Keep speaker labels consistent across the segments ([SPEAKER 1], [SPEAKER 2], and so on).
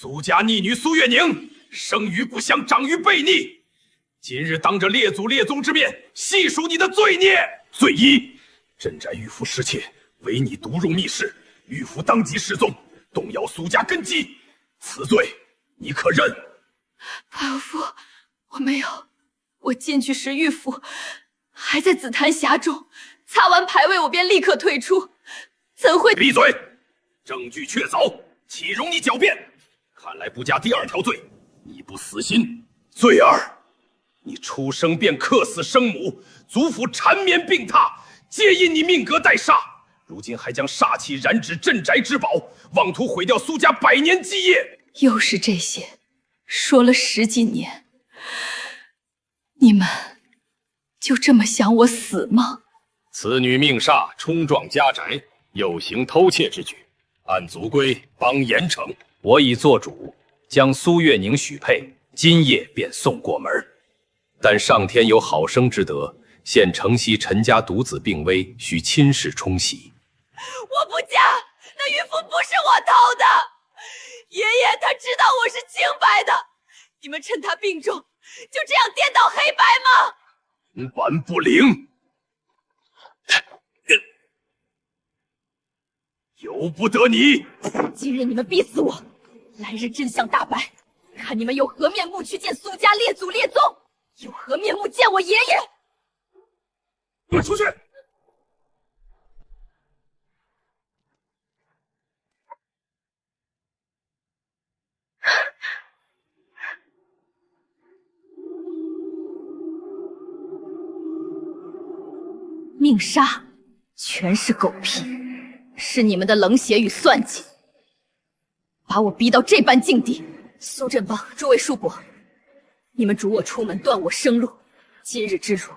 [SPEAKER 1] 苏家逆女苏月宁，生于不祥，长于悖逆。今日当着列祖列宗之面，细数你的罪孽。罪一：镇宅玉府失窃，唯你独入密室，玉府当即失踪，动摇苏家根基。此罪你可认？
[SPEAKER 2] 白有夫，我没有。我进去时，玉府还在紫檀匣中，擦完牌位，我便立刻退出，怎会？
[SPEAKER 1] 闭嘴！证据确凿，岂容你狡辩？看来不加第二条罪，你不死心。罪二：你出生便克死生母，祖父缠绵病榻，皆因你命格带煞。如今还将煞气染指镇宅之宝，妄图毁掉苏家100年基业。
[SPEAKER 2] 又是这些，说了10几年，你们就这么想我死吗？
[SPEAKER 1] 此女命煞冲撞家宅，又行偷窃之举，按族规帮严惩。我已做主，将苏月宁许配，今夜便送过门。但上天有好生之德，现城西陈家独子病危，需亲事冲喜。
[SPEAKER 2] 我不嫁，那玉符不是我偷的。爷爷他知道我是清白的，你们趁他病重，就这样颠倒黑白吗？
[SPEAKER 1] 人板不灵，由不得你。
[SPEAKER 2] 今日你们逼死我，来日真相大白，看你们有何面目去见苏家列祖列宗，有何面目见我爷爷？
[SPEAKER 1] 滚出去！
[SPEAKER 2] 命杀，全是狗屁，是你们的冷血与算计，把我逼到这般境地。苏振邦，诸位叔伯，你们逐我出门，断我生路，今日之辱，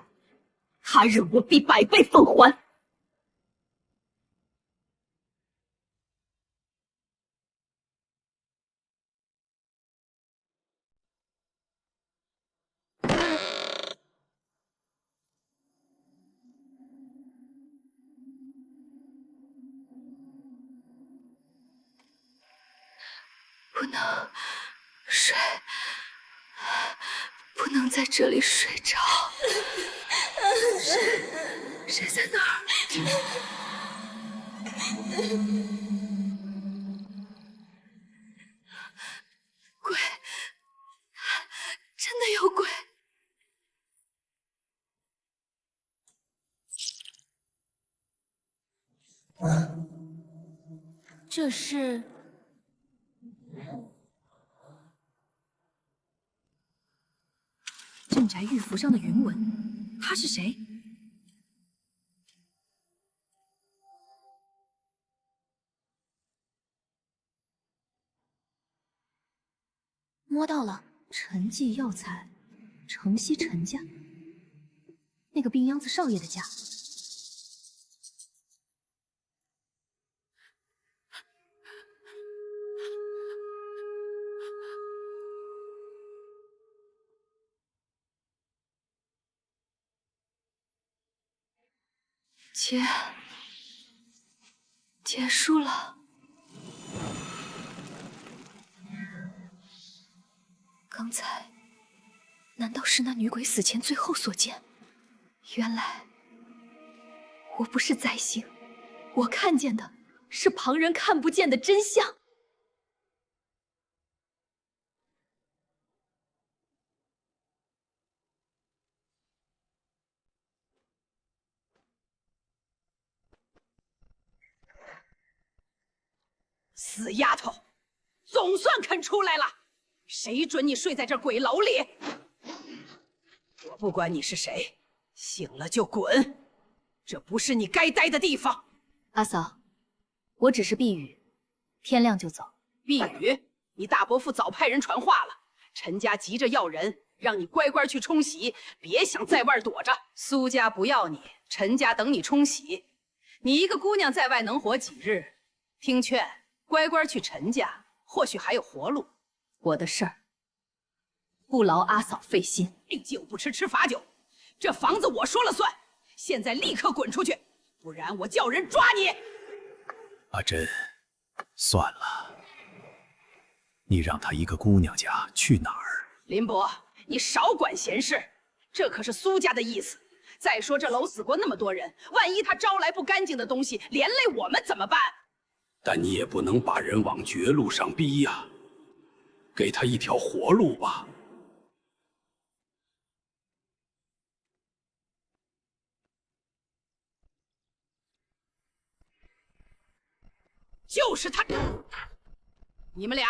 [SPEAKER 2] 他日我必100倍奉还。不能睡，不能在这里睡着。谁在那儿？鬼，真的有鬼！这是。镇宅玉符上的云纹，他是谁？摸到了，陈记药材，城西陈家，那个病秧子少爷的家。结束了。刚才难道是那女鬼死前最后所见？原来我不是灾星，我看见的是旁人看不见的真相。
[SPEAKER 3] 死丫头，总算肯出来了！谁准你睡在这鬼楼里？我不管你是谁，醒了就滚！这不是你该待的地方。
[SPEAKER 2] 阿嫂，我只是避雨，天亮就走。
[SPEAKER 3] 避雨？你大伯父早派人传话了，陈家急着要人，让你乖乖去冲喜，别想在外躲着。苏家不要你，陈家等你冲喜。你一个姑娘在外能活几日？听劝，乖乖去陈家，或许还有活路。
[SPEAKER 2] 我的事儿不劳阿嫂费心。
[SPEAKER 3] 酒不吃吃罚酒，这房子我说了算。现在立刻滚出去，不然我叫人抓你。
[SPEAKER 1] 阿珍，算了，
[SPEAKER 4] 你让她一个姑娘家去哪儿？
[SPEAKER 3] 林伯，你少管闲事，这可是苏家的意思。再说这楼死过那么多人，万一他招来不干净的东西，连累我们怎么办？
[SPEAKER 1] 但你也不能把人往绝路上逼呀，给他一条活路吧。
[SPEAKER 3] 就是他！你们俩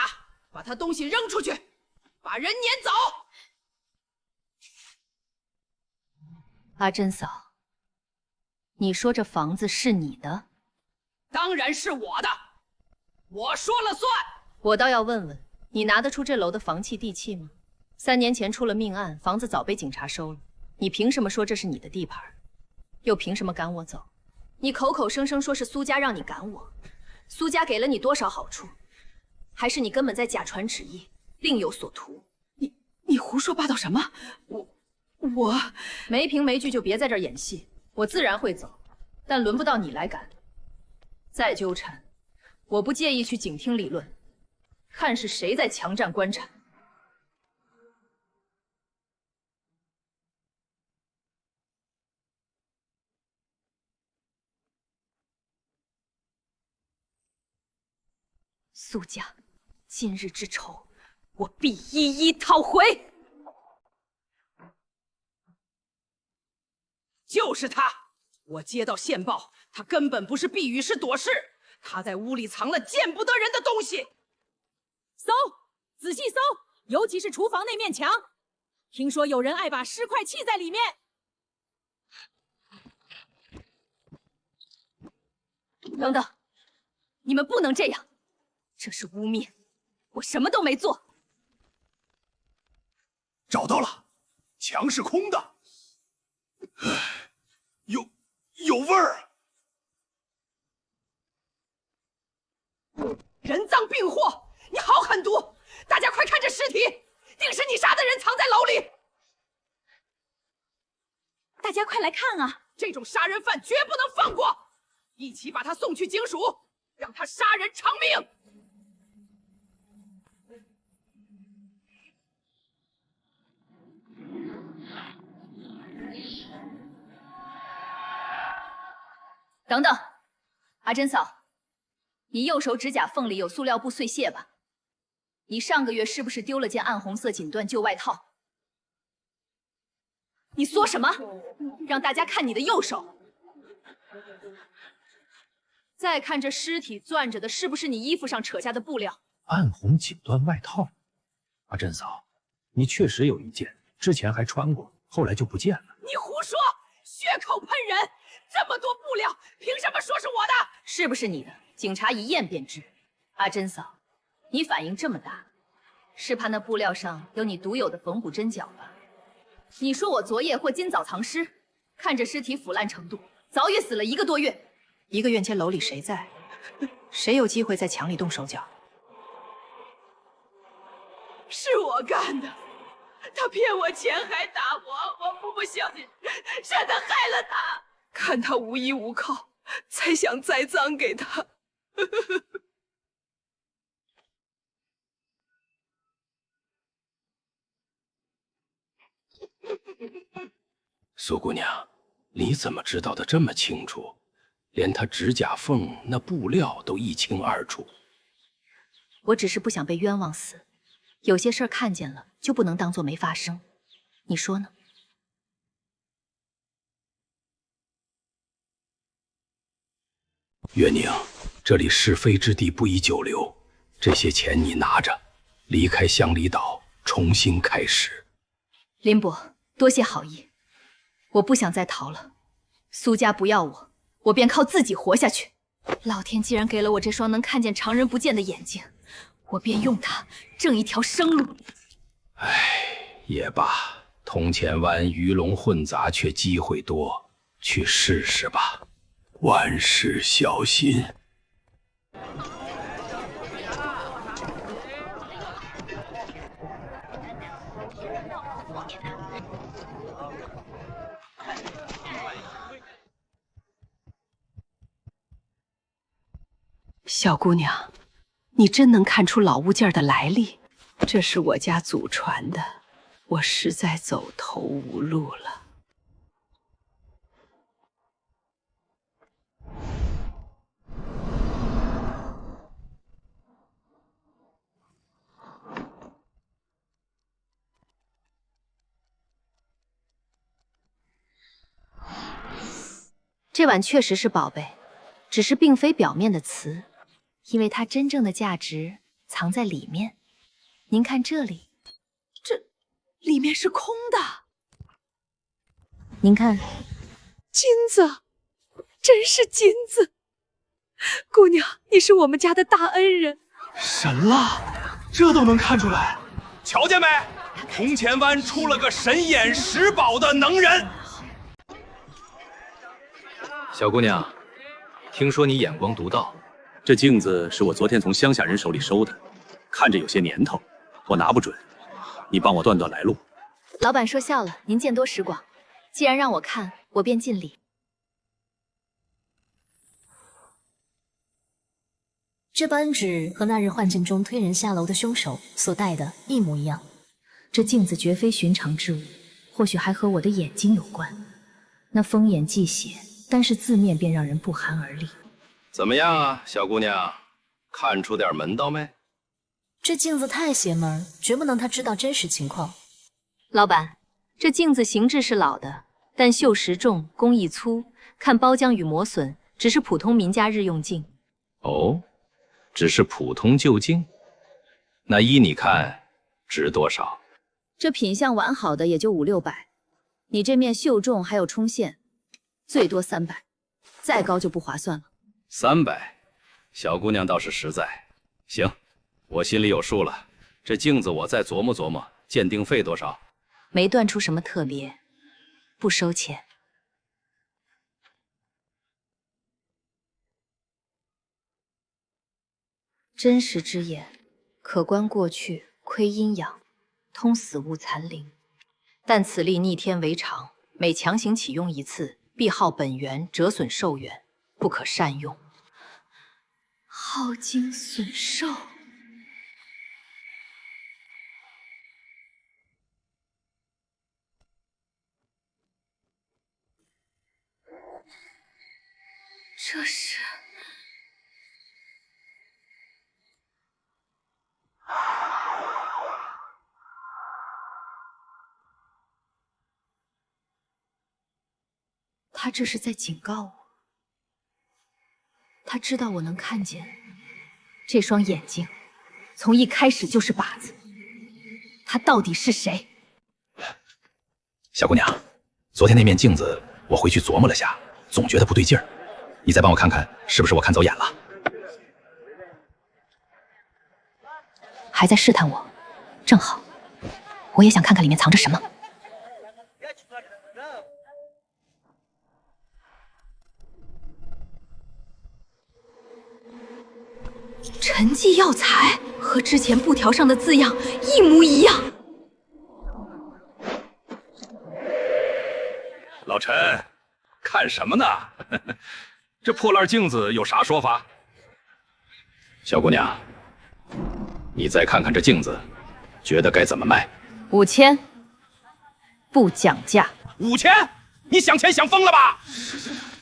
[SPEAKER 3] 把他东西扔出去，把人撵走。
[SPEAKER 2] 阿珍嫂，你说这房子是你的？
[SPEAKER 3] 当然是我的，我说了算。
[SPEAKER 2] 我倒要问问，你拿得出这楼的房契地契吗？3年前出了命案，房子早被警察收了，你凭什么说这是你的地盘？又凭什么赶我走？你口口声声说是苏家让你赶我，苏家给了你多少好处？还是你根本在假传旨意，另有所图？
[SPEAKER 3] 你胡说八道什么？我
[SPEAKER 2] 没凭没据就别在这儿演戏。我自然会走，但轮不到你来赶。再纠缠，我不介意去警厅理论，看是谁在强占官产。苏家，今日之仇，我必一一讨回。
[SPEAKER 3] 就是他！我接到线报，他根本不是避雨，是躲事。他在屋里藏了见不得人的东西。
[SPEAKER 5] 搜，仔细搜，尤其是厨房那面墙，听说有人爱把尸块砌在里面。
[SPEAKER 2] 等等，你们不能这样，这是污蔑，我什么都没做。
[SPEAKER 1] 找到了，墙是空的，有味儿。
[SPEAKER 3] 人赃并获，你好狠毒！大家快看这尸体，定是你杀的人藏在楼里。
[SPEAKER 5] 大家快来看啊！
[SPEAKER 3] 这种杀人犯绝不能放过，一起把他送去警署，让他杀人偿命。
[SPEAKER 2] 等等，阿珍嫂，你右手指甲缝里有塑料布碎屑吧？你上个月是不是丢了件暗红色锦缎旧外套？你说什么？让大家看你的右手。再看这尸体攥着的是不是你衣服上扯下的布料？
[SPEAKER 4] 暗红锦缎外套。阿珍嫂，你确实有一件，之前还穿过，后来就不见了。
[SPEAKER 3] 你胡说，血口喷人！这么多布料，凭什么说是我的？
[SPEAKER 2] 是不是你的？警察一验便知。阿珍嫂，你反应这么大，是怕那布料上有你独有的缝补针脚吧？你说我昨夜或今早藏尸，看着尸体腐烂程度，早已死了1个多月。
[SPEAKER 3] 1个月前楼里谁在？谁有机会在墙里动手脚？是我干的，他骗我钱还打我不小心，是他害了他。看他无依无靠，才想栽赃给他。
[SPEAKER 1] 苏姑娘，你怎么知道的这么清楚？连她指甲缝那布料都一清二楚。
[SPEAKER 2] 我只是不想被冤枉死，有些事儿看见了就不能当做没发生，你说呢？
[SPEAKER 1] 月宁，这里是非之地，不宜久留。这些钱你拿着，离开香里岛，重新开始。
[SPEAKER 2] 林伯，多谢好意，我不想再逃了。苏家不要我，我便靠自己活下去。老天既然给了我这双能看见常人不见的眼睛，我便用它挣一条生路。
[SPEAKER 1] 唉，也罢，铜钱湾鱼龙混杂，却机会多，去试试吧。万事小心。
[SPEAKER 3] 小姑娘，你真能看出老物件的来历？这是我家祖传的，我实在走投无路了。
[SPEAKER 2] 这碗确实是宝贝，只是并非表面的瓷，因为它真正的价值藏在里面。您看这里，
[SPEAKER 3] 这里面是空的。
[SPEAKER 2] 您看，
[SPEAKER 3] 金子，真是金子！姑娘，你是我们家的大恩人。
[SPEAKER 1] 神了，这都能看出来。瞧见没？铜钱湾出了个神眼识宝的能人。
[SPEAKER 4] 小姑娘，听说你眼光独到，
[SPEAKER 6] 这镜子是我昨天从乡下人手里收的，看着有些年头，我拿不准，你帮我断断来路。
[SPEAKER 2] 老板说笑了，您见多识广，既然让我看，我便尽力。
[SPEAKER 7] 这扳指和那日幻境中推人下楼的凶手所戴的一模一样。
[SPEAKER 2] 这镜子绝非寻常之物，或许还和我的眼睛有关。那风眼忌血，单是字面便让人不寒而栗。
[SPEAKER 1] 怎么样啊，小姑娘，看出点门道没？
[SPEAKER 7] 这镜子太邪门，绝不能他知道真实情况。
[SPEAKER 2] 老板，这镜子形制是老的，但锈蚀重，工艺粗，看包浆与磨损，只是普通民家日用镜。
[SPEAKER 1] 哦，只是普通旧镜？那依你看，值多少？
[SPEAKER 2] 这品相完好的也就5、6百，你这面锈重还有冲线，最多300，再高就不划算了。
[SPEAKER 1] 300，小姑娘倒是实在。行，我心里有数了。这镜子我再琢磨琢磨，鉴定费多少？
[SPEAKER 2] 没断出什么特别，不收钱。真实之眼，可观过去，窥阴阳，通死物残灵。但此力逆天为常，每强行启用一次，必耗本源，折损寿元，不可善用。耗精损寿。这是……他这是在警告我。他知道我能看见，这双眼睛从一开始就是靶子。他到底是谁？
[SPEAKER 6] 小姑娘，昨天那面镜子我回去琢磨了下，总觉得不对劲儿。你再帮我看看，是不是我看走眼了？
[SPEAKER 2] 还在试探我？正好，我也想看看里面藏着什么。沉寂药材和之前布条上的字样一模一样。
[SPEAKER 1] 老陈，看什么呢？这破烂镜子有啥说法？小姑娘，你再看看这镜子，觉得该怎么卖
[SPEAKER 2] ？5000，不讲价。
[SPEAKER 1] 5000？你想钱想疯了吧？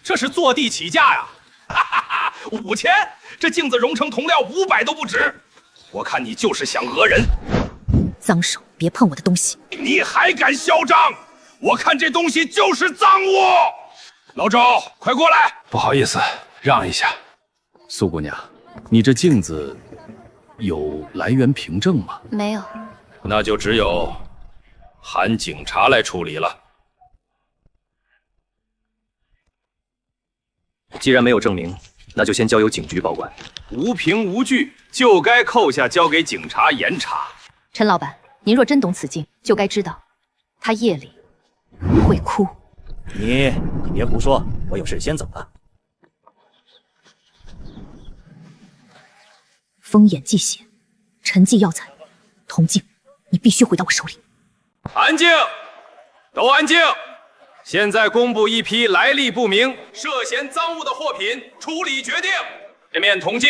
[SPEAKER 1] 这是坐地起价呀！哈哈哈，5000，这镜子熔成铜料500都不止。我看你就是想讹人。
[SPEAKER 2] 脏手，别碰我的东西！
[SPEAKER 1] 你还敢嚣张？我看这东西就是赃物。老周，快过来！
[SPEAKER 6] 不好意思，让一下。苏姑娘，你这镜子有来源凭证吗？
[SPEAKER 2] 没有。
[SPEAKER 1] 那就只有喊警察来处理了。
[SPEAKER 4] 既然没有证明，那就先交由警局保管。
[SPEAKER 1] 无凭无据，就该扣下，交给警察严查。
[SPEAKER 2] 陈老板，您若真懂此镜，就该知道，他夜里会哭。
[SPEAKER 8] 你别胡说，我有事先走了。
[SPEAKER 2] 风眼忌血，沉寂药材，铜镜，你必须回到我手里。
[SPEAKER 1] 安静，都安静！现在公布一批来历不明、涉嫌赃物的货品处理决定。这面铜镜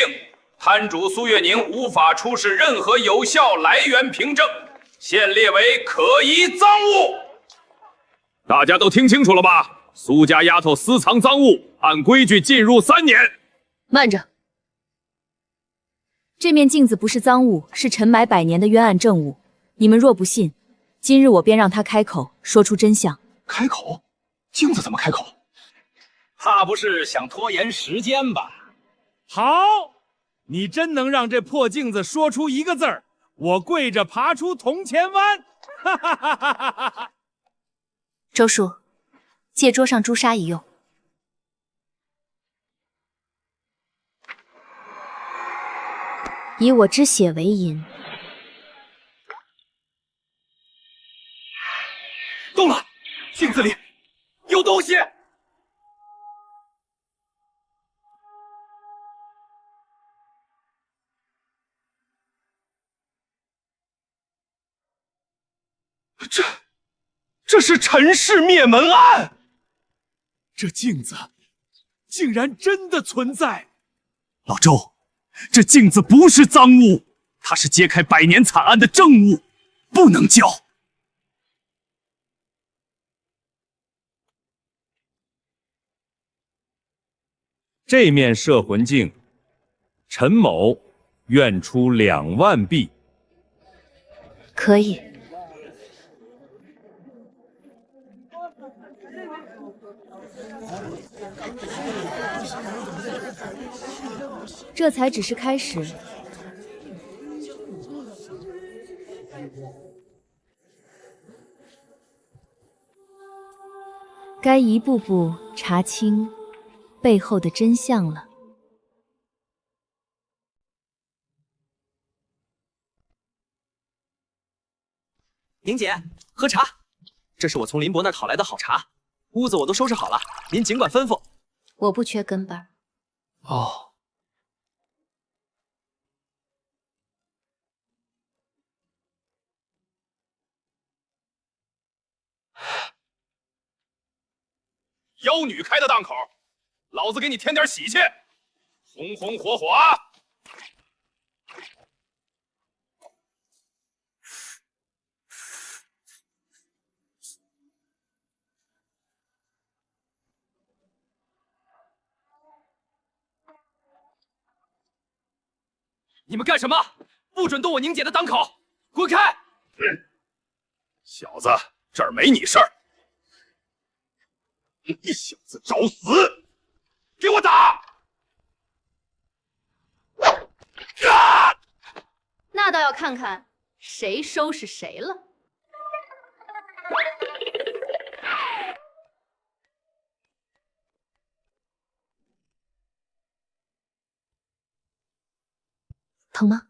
[SPEAKER 1] 摊主苏月宁无法出示任何有效来源凭证，现列为可疑赃物。大家都听清楚了吧？苏家丫头私藏赃物，按规矩禁入3年。
[SPEAKER 2] 慢着，
[SPEAKER 5] 这面镜子不是赃物，是沉埋百年的冤案证物。你们若不信，今日我便让他开口，说出真相。
[SPEAKER 4] 开口？镜子怎么开口？
[SPEAKER 6] 怕不是想拖延时间吧？
[SPEAKER 9] 好，你真能让这破镜子说出一个字儿，我跪着爬出铜钱湾！哈哈哈哈哈哈！
[SPEAKER 7] 周叔，借桌上朱砂一用。以我之血为银。
[SPEAKER 1] 动了，镜子里有东西。这是陈氏灭门案。
[SPEAKER 9] 这镜子竟然真的存在！老周，这镜子不是赃物，它是揭开百年惨案的证物，不能交。这面摄魂镜，陈某愿出2万币。
[SPEAKER 7] 可以。
[SPEAKER 5] 这才只是开始。该一步步查清背后的真相了。
[SPEAKER 8] 宁姐，喝茶。这是我从林伯那儿讨来的好茶，屋子我都收拾好了，您尽管吩咐。
[SPEAKER 7] 我不缺跟班。
[SPEAKER 8] 哦。
[SPEAKER 1] 妖女开的档口，老子给你添点喜气，红红火火啊！
[SPEAKER 8] 你们干什么？不准动我宁姐的档口，滚开！
[SPEAKER 1] 小子，这儿没你事儿。你小子找死！给我打！
[SPEAKER 2] 那倒要看看谁收拾谁了。
[SPEAKER 7] 疼吗？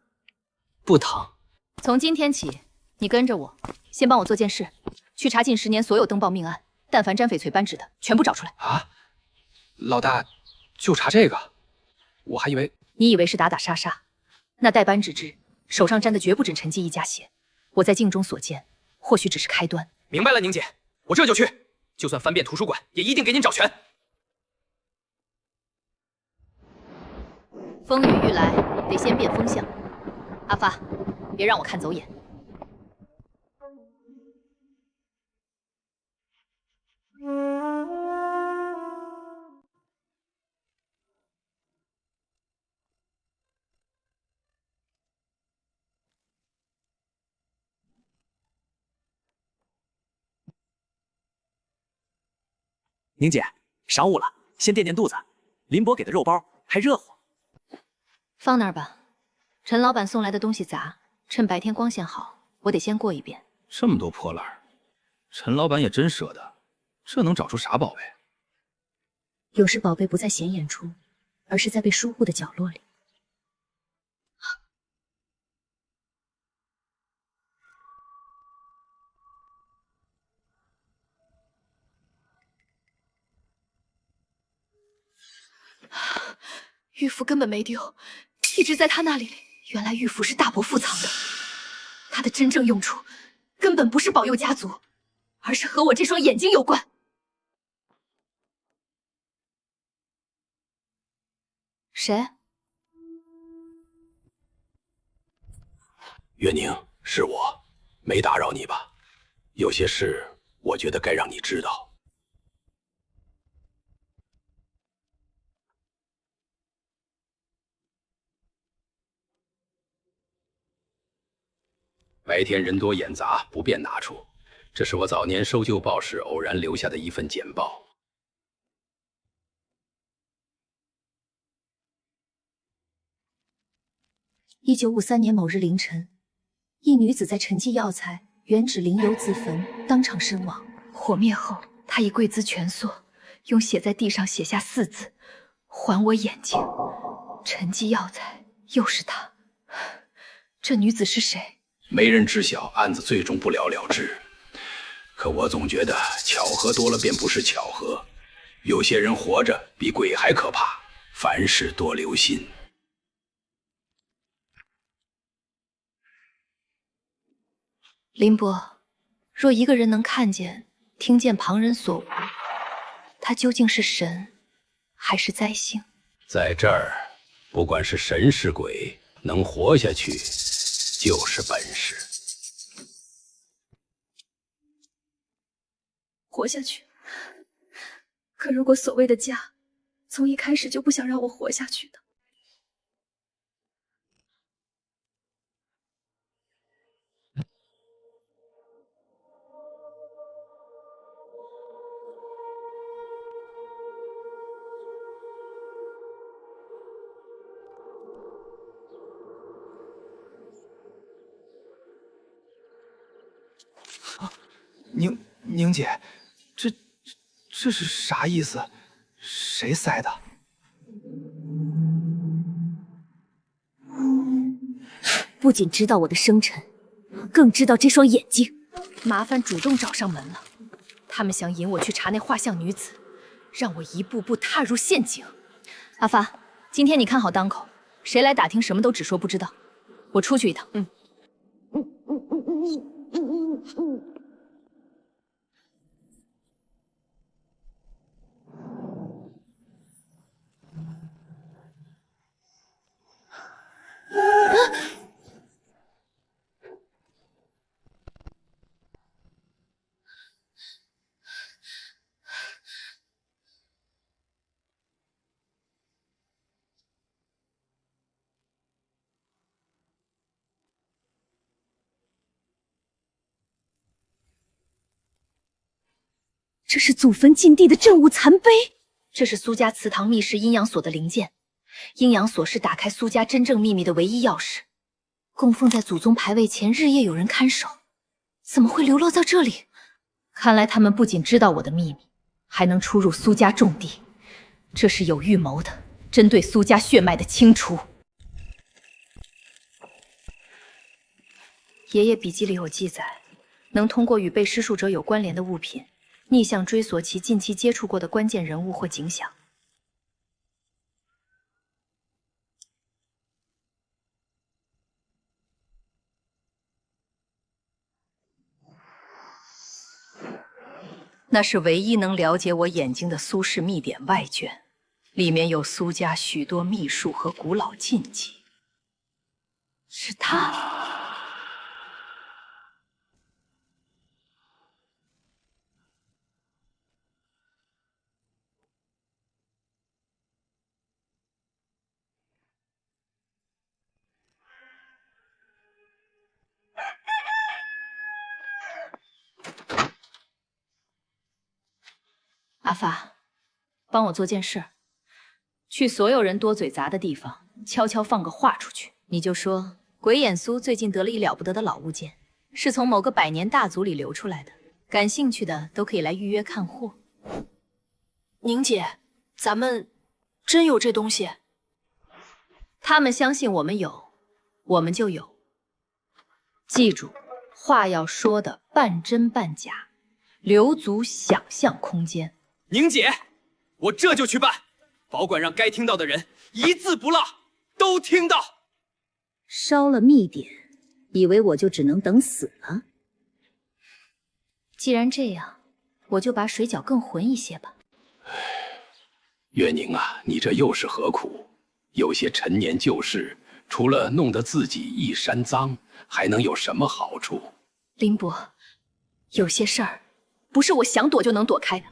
[SPEAKER 8] 不疼。
[SPEAKER 2] 从今天起，你跟着我，先帮我做件事，去查近10年所有登报命案，但凡沾翡翠扳指的，全部找出来。
[SPEAKER 6] 啊，老大，就查这个？我还以为
[SPEAKER 2] 你以为是打打杀杀？那带扳指之手上沾的绝不止陈记一家血。我在镜中所见，或许只是开端。
[SPEAKER 8] 明白了，宁姐，我这就去。就算翻遍图书馆，也一定给您找全。
[SPEAKER 2] 风雨欲来，得先变风向。阿发，别让我看走眼。
[SPEAKER 8] 宁姐，晌午了，先垫垫肚子。林伯给的肉包还热乎。
[SPEAKER 2] 放那儿吧，陈老板送来的东西杂，趁白天光线好，我得先过一遍。
[SPEAKER 6] 这么多破烂，陈老板也真舍得，这能找出啥宝贝？
[SPEAKER 7] 有时宝贝不在显眼处，而是在被疏忽的角落里。
[SPEAKER 2] 玉符根本没丢，一直在他那里。原来玉符是大伯父藏的，他的真正用处根本不是保佑家族，而是和我这双眼睛有关。
[SPEAKER 7] 谁？
[SPEAKER 6] 月宁，是我，没打扰你吧？有些事我觉得该让你知道。白天人多眼杂，不便拿出。这是我早年收旧报时偶然留下的一份简报。
[SPEAKER 7] 1953年某日凌晨，一女子在陈记药材原址临油自焚，当场身亡。
[SPEAKER 2] 火灭后，她以跪姿蜷缩，用血在地上写下4字：“还我眼睛。”陈记药材又是她，这女子是谁？
[SPEAKER 6] 没人知晓，案子最终不了了之。可我总觉得巧合多了便不是巧合，有些人活着比鬼还可怕，凡事多留心。
[SPEAKER 2] 林伯，若一个人能看见、听见旁人所无，他究竟是神，还是灾星？
[SPEAKER 6] 在这儿，不管是神是鬼，能活下去就是本事。
[SPEAKER 2] 活下去。可如果所谓的家，从一开始就不想让我活下去的，
[SPEAKER 8] 宁姐，这是啥意思？谁塞的？
[SPEAKER 7] 不仅知道我的生辰，更知道这双眼睛。
[SPEAKER 2] 麻烦主动找上门了。他们想引我去查那画像女子，让我一步步踏入陷阱。阿发，今天你看好当口，谁来打听什么都只说不知道。我出去一趟。
[SPEAKER 7] 这是祖坟禁地的镇物残碑。
[SPEAKER 2] 这是苏家祠堂密室阴阳锁的零件，阴阳锁是打开苏家真正秘密的唯一钥匙，供奉在祖宗牌位前，日夜有人看守。怎么会流落到这里？看来他们不仅知道我的秘密，还能出入苏家重地，这是有预谋的，针对苏家血脉的清除。爷爷笔记里有记载，能通过与被施术者有关联的物品，逆向追索其近期接触过的关键人物或景象。那是唯一能了解我眼睛的苏氏秘典外卷，里面有苏家许多秘术和古老禁忌。是他。阿发，帮我做件事，去所有人多嘴杂的地方，悄悄放个话出去。你就说鬼眼苏最近得了一了不得的老物件，是从某个百年大族里流出来的，感兴趣的都可以来预约看货。
[SPEAKER 7] 宁姐，咱们真有这东西？
[SPEAKER 2] 他们相信我们有，我们就有。记住，话要说的半真半假，留足想象空间。
[SPEAKER 8] 宁姐，我这就去办，保管让该听到的人一字不落都听到。
[SPEAKER 7] 烧了秘典，以为我就只能等死了？
[SPEAKER 2] 既然这样，我就把水搅更浑一些吧。
[SPEAKER 6] 月宁啊，你这又是何苦？有些陈年旧事，除了弄得自己一身脏，还能有什么好处？
[SPEAKER 2] 林伯，有些事儿不是我想躲就能躲开的。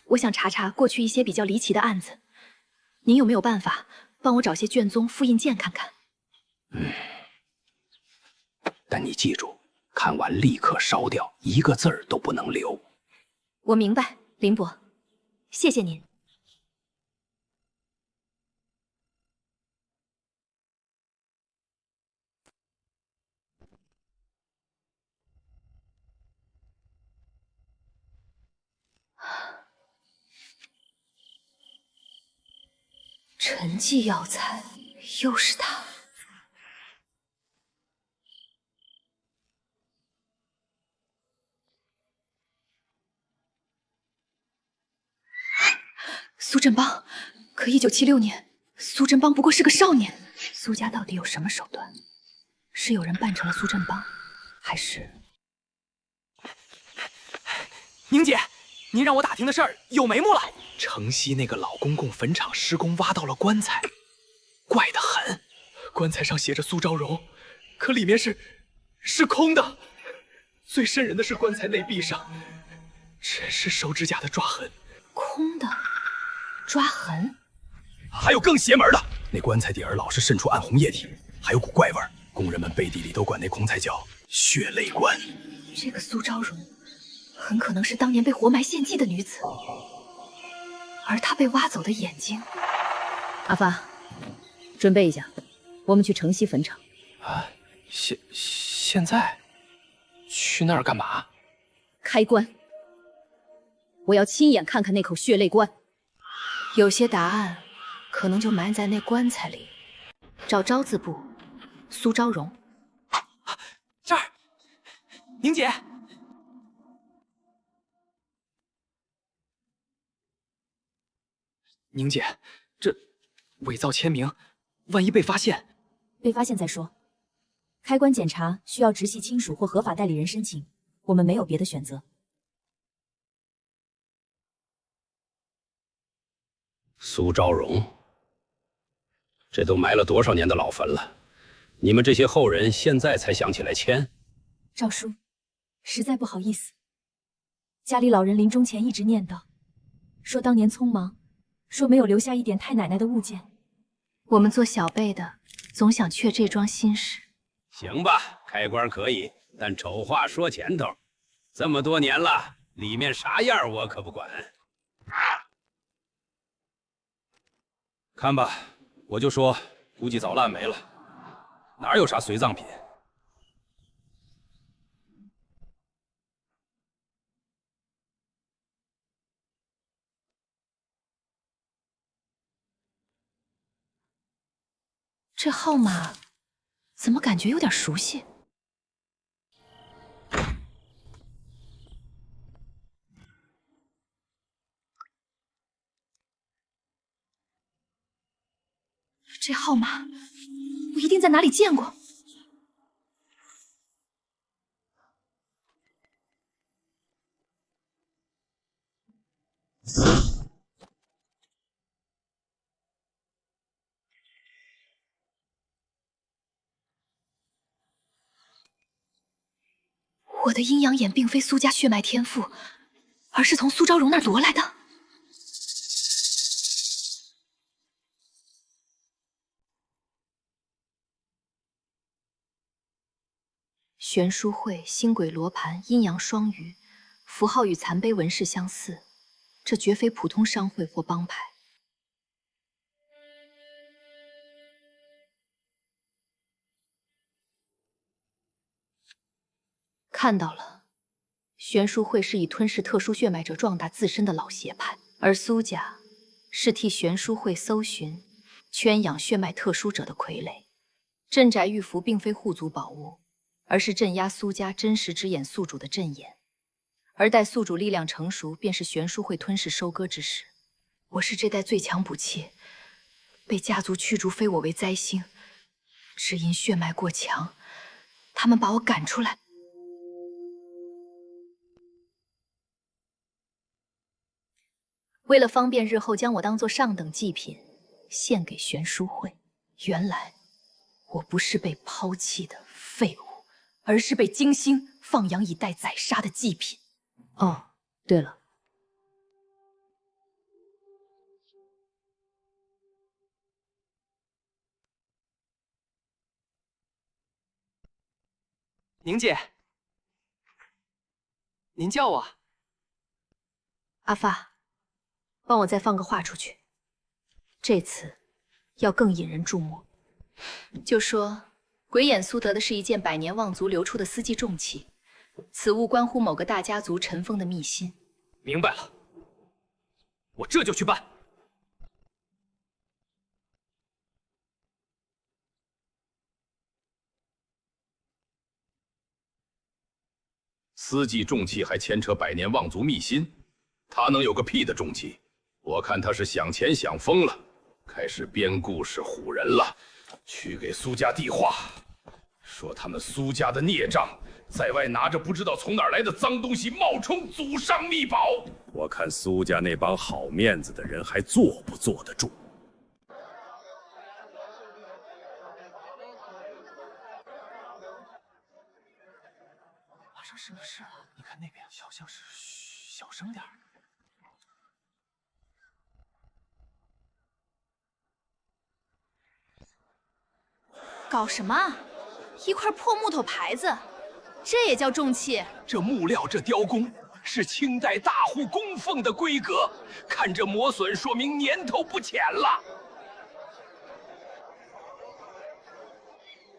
[SPEAKER 2] 我想查查过去一些比较离奇的案子，您有没有办法帮我找些卷宗、复印件看看？
[SPEAKER 6] 但你记住，看完立刻烧掉，一个字儿都不能留。
[SPEAKER 2] 我明白，林伯，谢谢您。陈记药材，又是他。苏振邦，可1976年，苏振邦不过是个少年。苏家到底有什么手段？是有人扮成了苏振邦，还是……
[SPEAKER 8] 宁姐，您让我打听的事儿有眉目了。城西那个老公公坟场施工挖到了棺材，怪得很。棺材上写着苏昭荣，可里面是空的。最瘆人的是棺材内壁上全是手指甲的抓痕，
[SPEAKER 2] 空的抓痕。
[SPEAKER 6] 还有更邪门的，那棺材底儿老是渗出暗红液体，还有股怪味儿。工人们背地里都管那空材叫血泪棺。
[SPEAKER 2] 这个苏昭荣很可能是当年被活埋献祭的女子，而她被挖走的眼睛。
[SPEAKER 5] 阿发，准备一下，我们去城西坟场。
[SPEAKER 8] 啊，现在去那儿干嘛？
[SPEAKER 5] 开棺，我要亲眼看看那口血泪棺。
[SPEAKER 2] 有些答案可能就埋在那棺材里。找招字部，苏昭荣。
[SPEAKER 8] 这儿，宁姐。宁姐，这伪造签名，万一被发现，
[SPEAKER 5] 被发现再说。开棺检查需要直系亲属或合法代理人申请，我们没有别的选择。
[SPEAKER 6] 苏昭荣，这都埋了多少年的老坟了，你们这些后人现在才想起来迁？
[SPEAKER 5] 赵叔，实在不好意思，家里老人临终前一直念叨，说当年匆忙，说没有留下一点太奶奶的物件。
[SPEAKER 2] 我们做小辈的总想确这桩心事。
[SPEAKER 6] 行吧，开棺可以，但丑话说前头，这么多年了，里面啥样我可不管。看吧，我就说，估计早烂没了，哪有啥随葬品？
[SPEAKER 2] 这号码怎么感觉有点熟悉？这号码我一定在哪里见过。我的阴阳眼并非苏家血脉天赋，而是从苏昭荣那儿夺来的。玄书会星轨罗盘，阴阳双鱼，符号与残碑纹饰相似，这绝非普通商会或帮派。看到了，玄书会是以吞噬特殊血脉者壮大自身的老邪派，而苏家是替玄书会搜寻、圈养血脉特殊者的傀儡。镇宅玉符并非护族宝物，而是镇压苏家真实之眼宿主的镇眼，而待宿主力量成熟，便是玄书会吞噬收割之时。我是这代最强补器，被家族驱逐，非我为灾星。只因血脉过强，他们把我赶出来。为了方便日后将我当作上等祭品献给玄书会，原来我不是被抛弃的废物，而是被金星放养以待宰杀的祭品。哦，对了，
[SPEAKER 8] 宁姐，您叫我。
[SPEAKER 7] 阿发，帮我再放个话出去，这次要更引人注目。就说鬼眼苏得的是一件百年望族流出的私祭重器，此物关乎某个大家族尘封的秘辛。
[SPEAKER 1] 明白了，我这就去办。私祭重器还牵扯百年望族秘辛，他能有个屁的重器？我看他是想钱想疯了，开始编故事唬人了。去给苏家递话，说他们苏家的孽障，在外拿着不知道从哪儿来的脏东西冒充祖上秘宝。我看苏家那帮好面子的人还坐不坐得住？
[SPEAKER 8] 发生什么事了？你看那边好像是，小声点儿。
[SPEAKER 2] 搞什么？一块破木头牌子，这也叫重器？
[SPEAKER 6] 这木料，这雕工是清代大户供奉的规格，看这磨损，说明年头不浅了。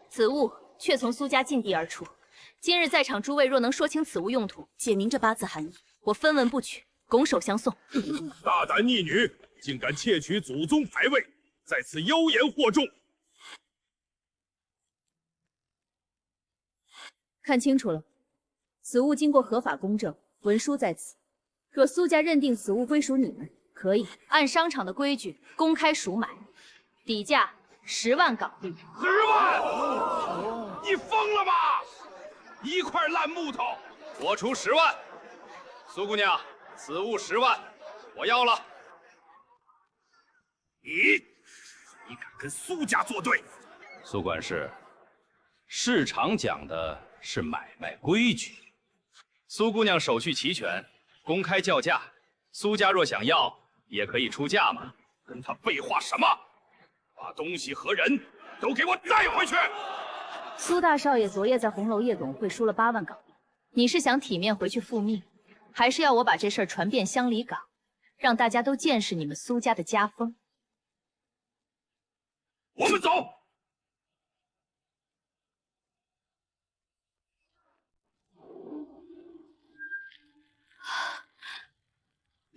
[SPEAKER 2] 此物却从苏家禁地而出，今日在场诸位若能说清此物用途，解明这八字含义，我分文不取，拱手相送。
[SPEAKER 1] 大胆逆女，竟敢窃取祖宗牌位，在此妖言惑众！
[SPEAKER 5] 看清楚了，此物经过合法公证，文书在此。若苏家认定此物归属你们，可以
[SPEAKER 2] 按商场的规矩公开赎买，底价10万港币。
[SPEAKER 1] 10万？你疯了吧？一块烂木头，我出10万。苏姑娘，此物10万，我要了。你敢跟苏家作对？苏管事，市场讲的是买卖规矩。苏姑娘手续齐全，公开叫价，苏家若想要，也可以出价嘛。跟他废话什么？把东西和人都给我带回去！
[SPEAKER 5] 苏大少爷昨夜在红楼夜总会输了8万港币，
[SPEAKER 2] 你是想体面回去复命，还是要我把这事儿传遍乡里港，让大家都见识你们苏家的家风？
[SPEAKER 1] 我们走。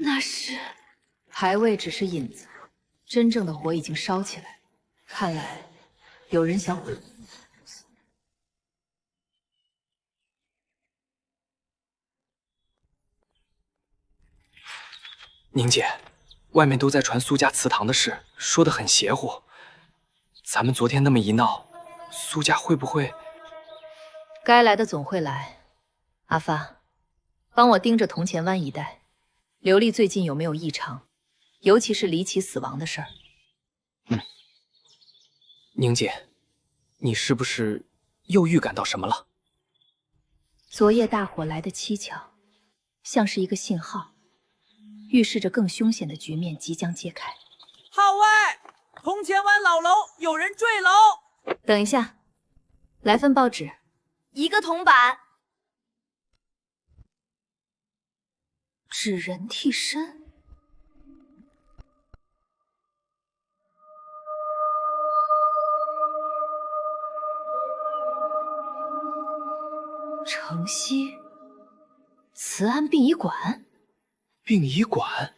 [SPEAKER 2] 那是牌位只是引子，真正的火已经烧起来，看来有人想毁。
[SPEAKER 8] 宁姐，外面都在传苏家祠堂的事，说得很邪乎。咱们昨天那么一闹，苏家会不会……
[SPEAKER 2] 该来的总会来。阿发，帮我盯着铜钱湾一带，刘丽最近有没有异常，尤其是离奇死亡的事儿。
[SPEAKER 8] 宁姐，你是不是又预感到什么了？
[SPEAKER 2] 昨夜大火来得蹊跷，像是一个信号，预示着更凶险的局面即将揭开。
[SPEAKER 10] 号外！铜钱湾老楼有人坠楼！
[SPEAKER 2] 等一下，来份报纸，1个铜板。纸人替身。城西慈安殡仪馆。
[SPEAKER 8] 殡仪馆？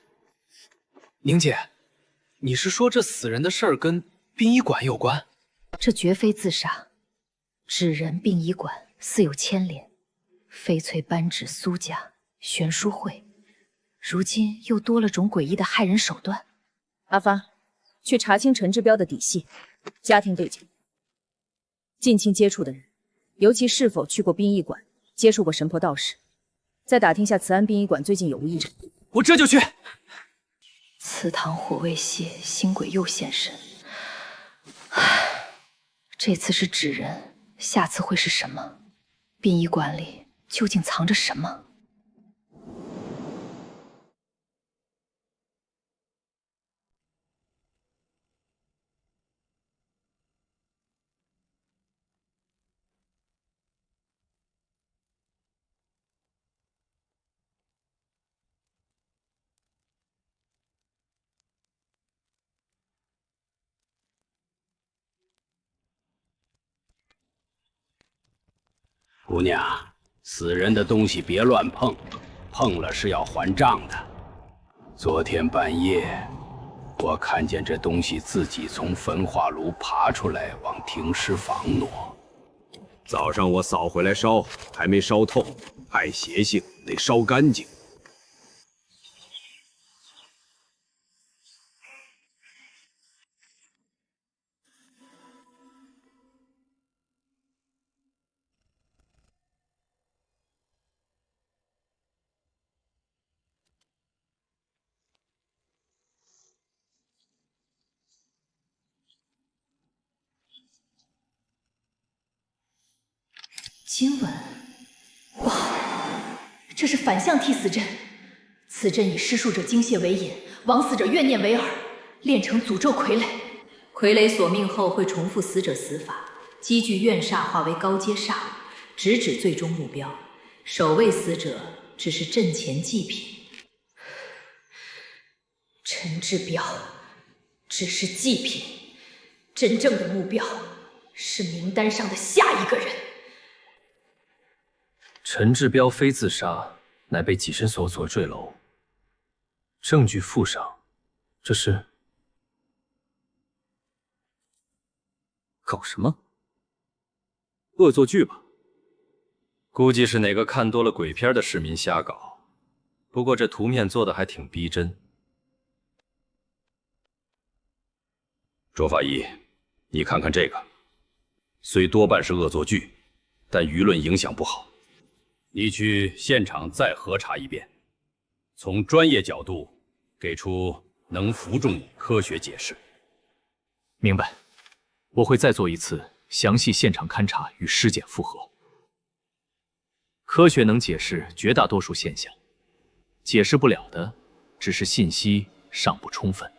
[SPEAKER 8] 宁姐，你是说这死人的事儿跟殡仪馆有关？
[SPEAKER 2] 这绝非自杀，纸人殡仪馆似有牵连。翡翠扳指苏家悬殊会，如今又多了种诡异的害人手段。
[SPEAKER 5] 阿发，去查清陈志彪的底细、家庭背景、近亲接触的人，尤其是否去过殡仪馆、接触过神婆道士。再打听下慈安殡仪馆最近有无异常。
[SPEAKER 8] 我这就去。
[SPEAKER 2] 祠堂火未泄，新鬼又现身。唉，
[SPEAKER 7] 这次是纸人，下次会是什么？殡仪馆里究竟藏着什么？
[SPEAKER 6] 姑娘，死人的东西别乱碰，碰了是要还账的。昨天半夜，我看见这东西自己从焚化炉爬出来，往停尸房挪。
[SPEAKER 1] 早上我扫回来烧，还没烧透，碍邪性，得烧干净。
[SPEAKER 7] 经文，哇，这是反向替死阵。此阵以施术者精血为引，亡死者怨念为饵，炼成诅咒傀儡。傀儡索命后会重复死者死法，积聚怨煞化为高阶煞物，直指最终目标。守卫死者只是阵前祭品。陈志彪只是祭品，真正的目标是名单上的下一个人。
[SPEAKER 4] 陈志彪非自杀，乃被己身所坠楼，证据附上，这是
[SPEAKER 9] 搞什么？恶作剧吧？
[SPEAKER 4] 估计是哪个看多了鬼片的市民瞎搞。不过这图面做的还挺逼真。
[SPEAKER 1] 卓法医，你看看这个，虽多半是恶作剧，但舆论影响不好。你去现场再核查一遍，从专业角度给出能服众科学解释。
[SPEAKER 8] 明白，我会再做一次详细现场勘查与尸检复核。科学能解释绝大多数现象，解释不了的只是信息尚不充分。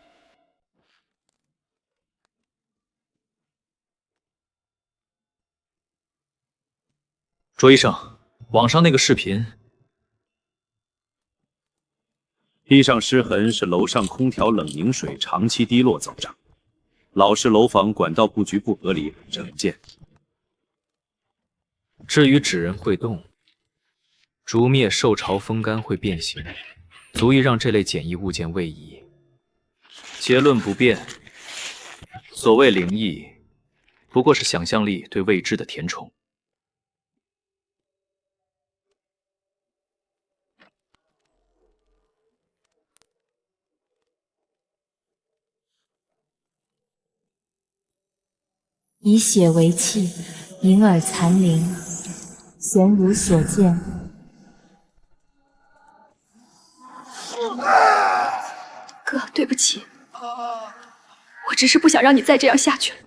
[SPEAKER 8] 卓医生，网上那个视频，
[SPEAKER 9] 地上湿痕是楼上空调冷凝水长期滴落造成，老式楼房管道布局不合理很常见。
[SPEAKER 8] 至于纸人会动，烛灭受潮风干会变形，足以让这类简易物件位移。结论不变，所谓灵异，不过是想象力对未知的填充。
[SPEAKER 11] 以血为器，隐耳残灵，玄如所见。
[SPEAKER 2] 哥，对不起，我只是不想让你再这样下去了。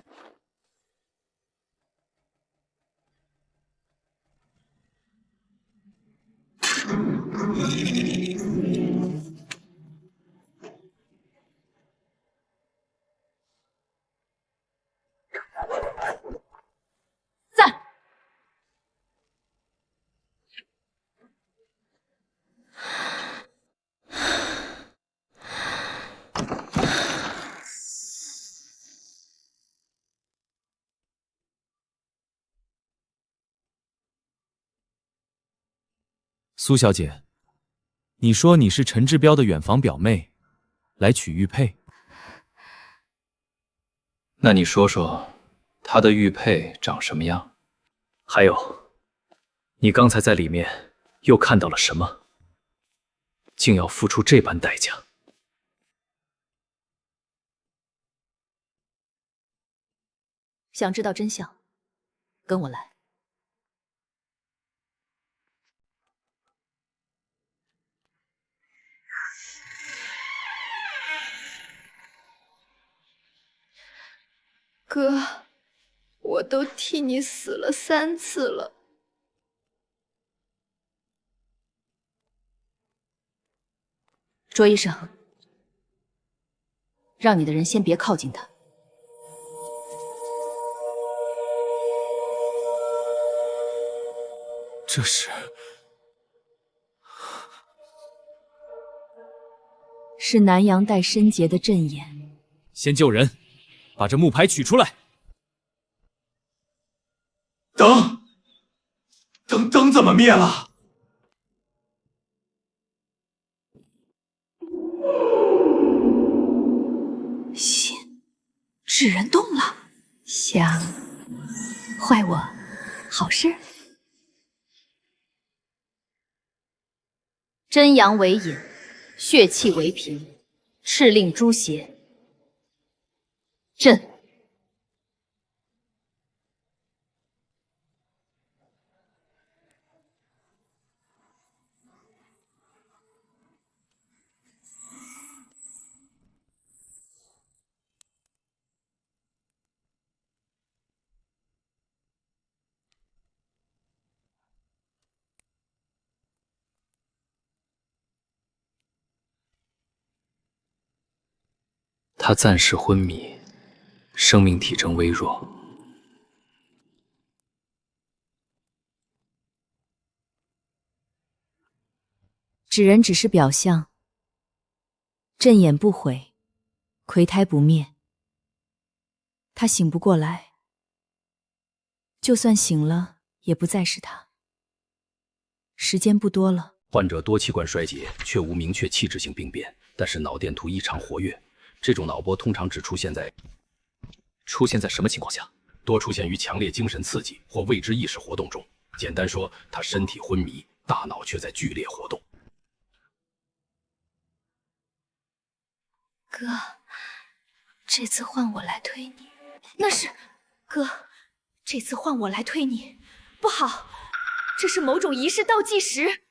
[SPEAKER 2] 赞。
[SPEAKER 8] 苏小姐，你说你是陈志彪的远房表妹，来娶玉佩。那你说说，他的玉佩长什么样？还有，你刚才在里面又看到了什么？竟要付出这般代价？
[SPEAKER 7] 想知道真相，跟我来。
[SPEAKER 2] 哥，
[SPEAKER 7] 我都替你死了3次了。
[SPEAKER 5] 卓医生，让你的人先别靠近他。
[SPEAKER 9] 这
[SPEAKER 11] 是南阳带申劫的阵眼。
[SPEAKER 9] 先救人，把这木牌取出来。灯怎么灭了？
[SPEAKER 7] 心纸人动了，想坏我好事？
[SPEAKER 2] 真阳为引，血气为凭，敕令诛邪。朕。
[SPEAKER 8] 他暂时昏迷，生命体征微弱。
[SPEAKER 11] 纸人只是表象，阵眼不毁，魁胎不灭。他醒不过来，就算醒了，也不再是他。时间不多了。
[SPEAKER 6] 患者多器官衰竭，却无明确器质性病变，但是脑电图异常活跃。这种脑波通常只出现在什么情况下？多出现于强烈精神刺激或未知意识活动中。简单说，他身体昏迷，大脑却在剧烈活动。
[SPEAKER 7] 哥，这次换我来推你。那是，哥，这次换我来推你，不好，这是某种仪式倒计时。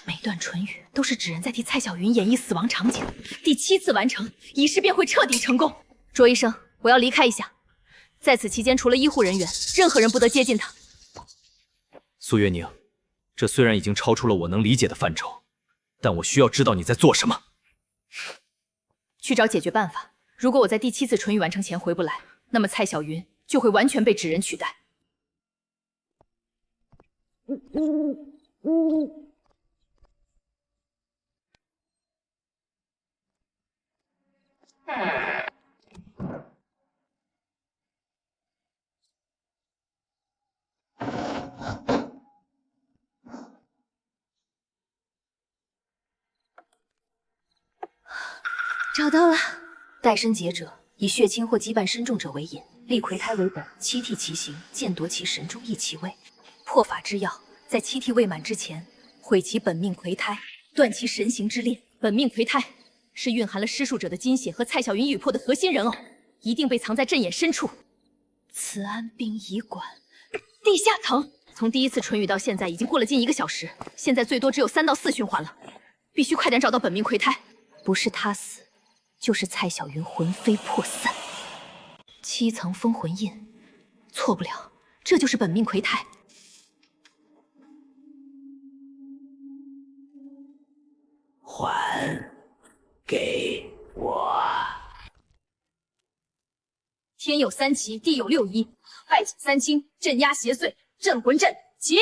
[SPEAKER 7] 每段唇语都是纸人在替蔡小云演绎死亡场景，第7次完成，仪式便会彻底成功。
[SPEAKER 2] 卓医生，我要离开一下，在此期间，除了医护人员，任何人不得接近他。
[SPEAKER 8] 苏月宁，这虽然已经超出了我能理解的范畴，但我需要知道你在做什么。
[SPEAKER 2] 去找解决办法。如果我在第7次唇语完成前回不来，那么蔡小云就会完全被纸人取代。
[SPEAKER 7] 找到了。
[SPEAKER 5] 代身劫者以血亲或羁绊身重者为引，立魁胎为本，七替其形，剑夺其神中一其位。破法之要，在七替未满之前，毁其本命魁胎，断其神形之链。
[SPEAKER 2] 本命魁胎是蕴含了施术者的精血和蔡小云羽魄的核心人偶，一定被藏在阵眼深处。
[SPEAKER 7] 慈安殡仪馆地下层。
[SPEAKER 2] 从第1次唇语到现在已经过了近1个小时，现在最多只有3到4循环了，必须快点找到本命魁胎。
[SPEAKER 5] 不是他死，就是蔡小云魂飞魄散。7层封魂印，
[SPEAKER 2] 错不了，这就是本命魁胎。
[SPEAKER 6] 还给我！
[SPEAKER 2] 天有3奇，地有6仪，外请3清，镇压邪祟，镇魂阵，起！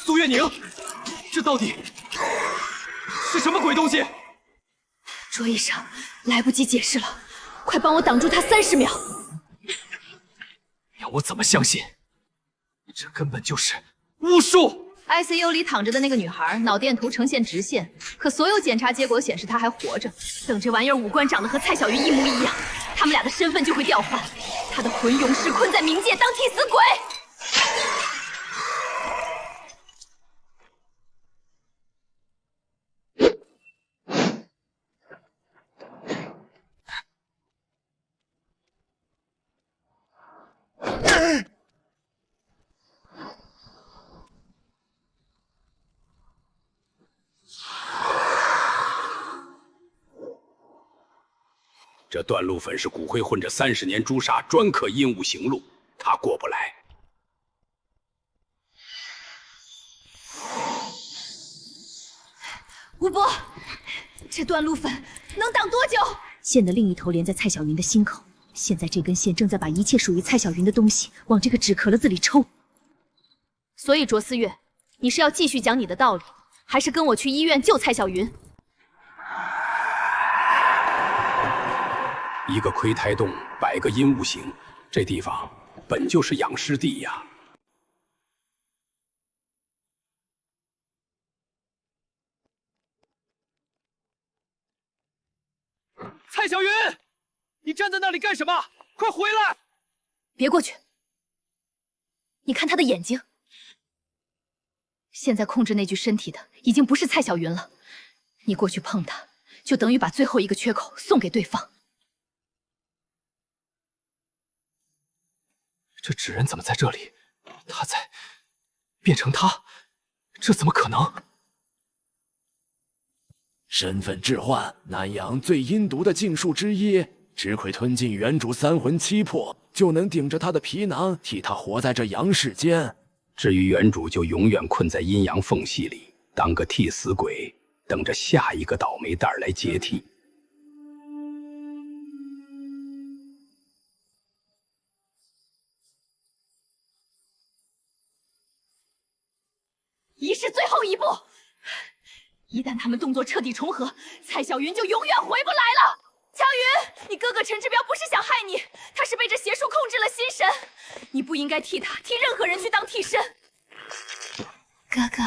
[SPEAKER 8] 苏月宁，这到底是什么鬼东西？
[SPEAKER 2] 卓医生，来不及解释了，快帮我挡住他30秒！
[SPEAKER 8] 要我怎么相信？这根本就是巫术
[SPEAKER 2] ！ICU 里躺着的那个女孩，脑电图呈现直线，可所有检查结果显示她还活着。等这玩意儿五官长得和蔡小云一模一样，他们俩的身份就会调换，她的魂永世困在冥界当替死鬼。
[SPEAKER 6] 这段路粉是骨灰混着30年朱砂，专克阴物行路，他过不来。
[SPEAKER 2] 吴伯，这段路粉能挡多久？
[SPEAKER 11] 线的另一头连在蔡小云的心口，现在这根线正在把一切属于蔡小云的东西往这个纸壳子里抽。
[SPEAKER 2] 所以卓思月，你是要继续讲你的道理，还是跟我去医院救蔡小云？
[SPEAKER 6] 一个窥胎洞，100个阴物行，这地方本就是养尸地呀。
[SPEAKER 8] 蔡小云，你站在那里干什么？快回来！
[SPEAKER 2] 别过去！你看他的眼睛，现在控制那具身体的已经不是蔡小云了。你过去碰他，就等于把最后一个缺口送给对方。
[SPEAKER 8] 这纸人怎么在这里？他在变成他，这怎么可能？
[SPEAKER 12] 身份置换，南阳最阴毒的禁术之一，只亏吞进原主3魂7魄，就能顶着他的皮囊，替他活在这阳世间。
[SPEAKER 6] 至于原主，就永远困在阴阳缝隙里，当个替死鬼，等着下一个倒霉蛋来接替。
[SPEAKER 2] 仪式最后一步，一旦他们动作彻底重合，蔡小云就永远回不来了。乔云，你哥哥陈志彪不是想害你，他是被这邪术控制了心神，你不应该替他，替任何人去当替身。
[SPEAKER 7] 哥哥，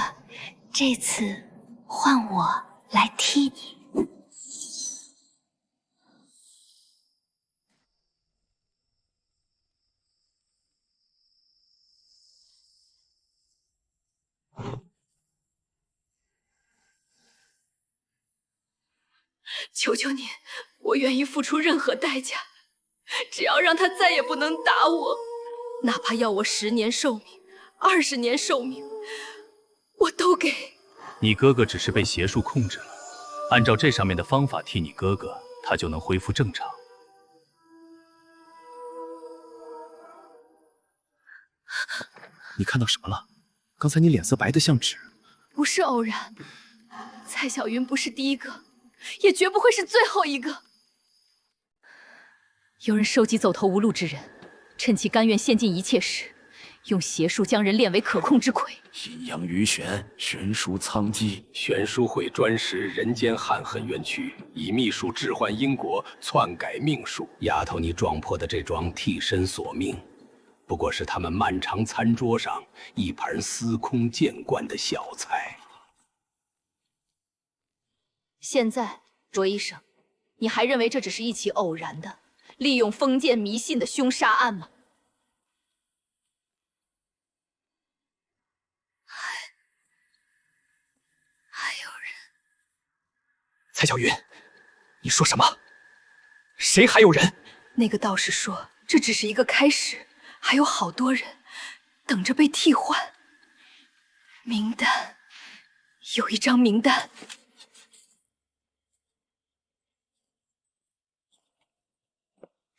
[SPEAKER 7] 这次换我来替你。
[SPEAKER 2] 求求你，我愿意付出任何代价，只要让他再也不能打我，哪怕要我10年寿命、20年寿命，我都给。
[SPEAKER 4] 你哥哥只是被邪术控制了，按照这上面的方法替你哥哥，他就能恢复正常。
[SPEAKER 9] 你看到什么了？刚才你脸色白得像纸。
[SPEAKER 2] 不是偶然，蔡小云不是第一个，也绝不会是最后一个。有人收集走投无路之人，趁其甘愿献尽一切时，用邪术将人炼为可控之魁。
[SPEAKER 12] 阴阳余玄，悬殊苍稽，
[SPEAKER 6] 玄书会专食人间憾恨冤屈，以秘术置换因果，篡改命数。丫头，你撞破的这桩替身索命，不过是他们漫长餐桌上一盘司空见惯的小菜。
[SPEAKER 2] 现在，卓医生，你还认为这只是一起偶然的、利用封建迷信的凶杀案吗？还有人。
[SPEAKER 8] 蔡小云，你说什么？谁还有人？
[SPEAKER 2] 那个道士说，这只是一个开始，还有好多人等着被替换。名单，有一张名单。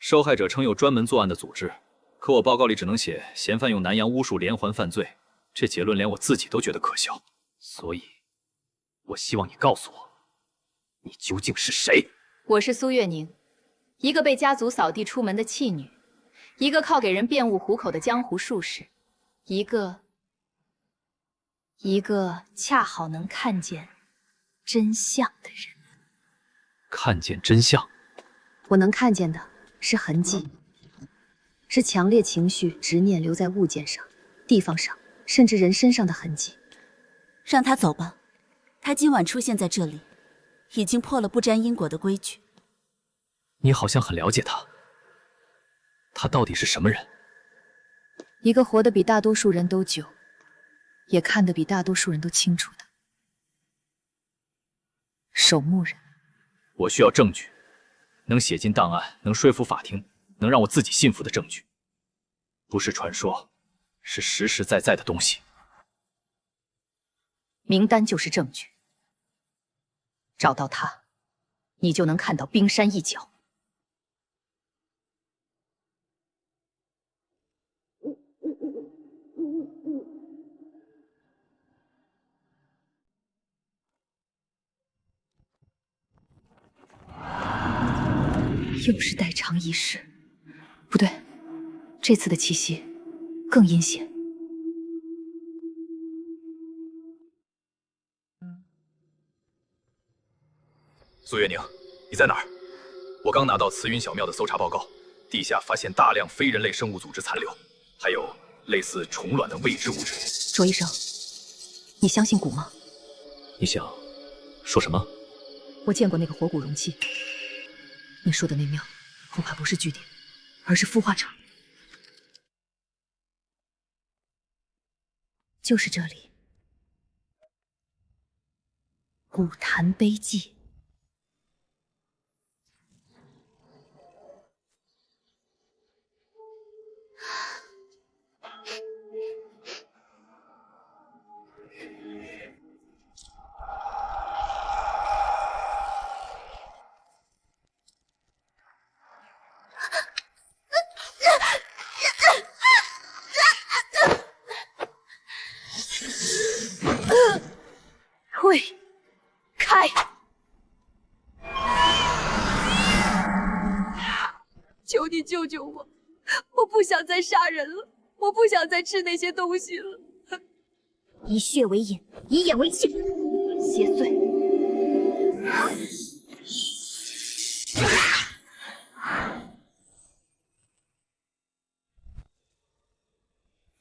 [SPEAKER 13] 受害者称有专门作案的组织，可我报告里只能写嫌犯用南洋巫术连环犯罪，这结论连我自己都觉得可笑。所以，我希望你告诉我，你究竟是谁？
[SPEAKER 2] 我是苏月宁，一个被家族扫地出门的弃女，一个靠给人辩护糊口的江湖术士，一个恰好能看见真相的人。
[SPEAKER 13] 看见真相？
[SPEAKER 11] 我能看见的是痕迹，是强烈情绪、执念留在物件上、地方上，甚至人身上的痕迹。
[SPEAKER 14] 让他走吧，他今晚出现在这里，已经破了不沾因果的规矩。
[SPEAKER 13] 你好像很了解他，他到底是什么人？
[SPEAKER 11] 一个活得比大多数人都久，也看得比大多数人都清楚的守墓人。
[SPEAKER 13] 我需要证据，能写进档案，能说服法庭，能让我自己信服的证据，不是传说，是实实在在的东西。
[SPEAKER 2] 名单就是证据，找到他，你就能看到冰山一角。又是代偿仪式，不对，这次的气息更阴险。
[SPEAKER 13] 苏月宁，你在哪儿？我刚拿到慈云小庙的搜查报告，地下发现大量非人类生物组织残留，还有类似虫卵的未知物质。
[SPEAKER 2] 卓医生，你相信蛊吗？
[SPEAKER 13] 你想说什么？
[SPEAKER 2] 我见过那个活蛊容器，你说的那庙恐怕不是据点，而是孵化场。就是这里，蛊坛碑记。推开！
[SPEAKER 11] 求你救救我！我不想再杀人了，我不想再吃那些东西了。
[SPEAKER 2] 以血为引，以眼为线，邪祟！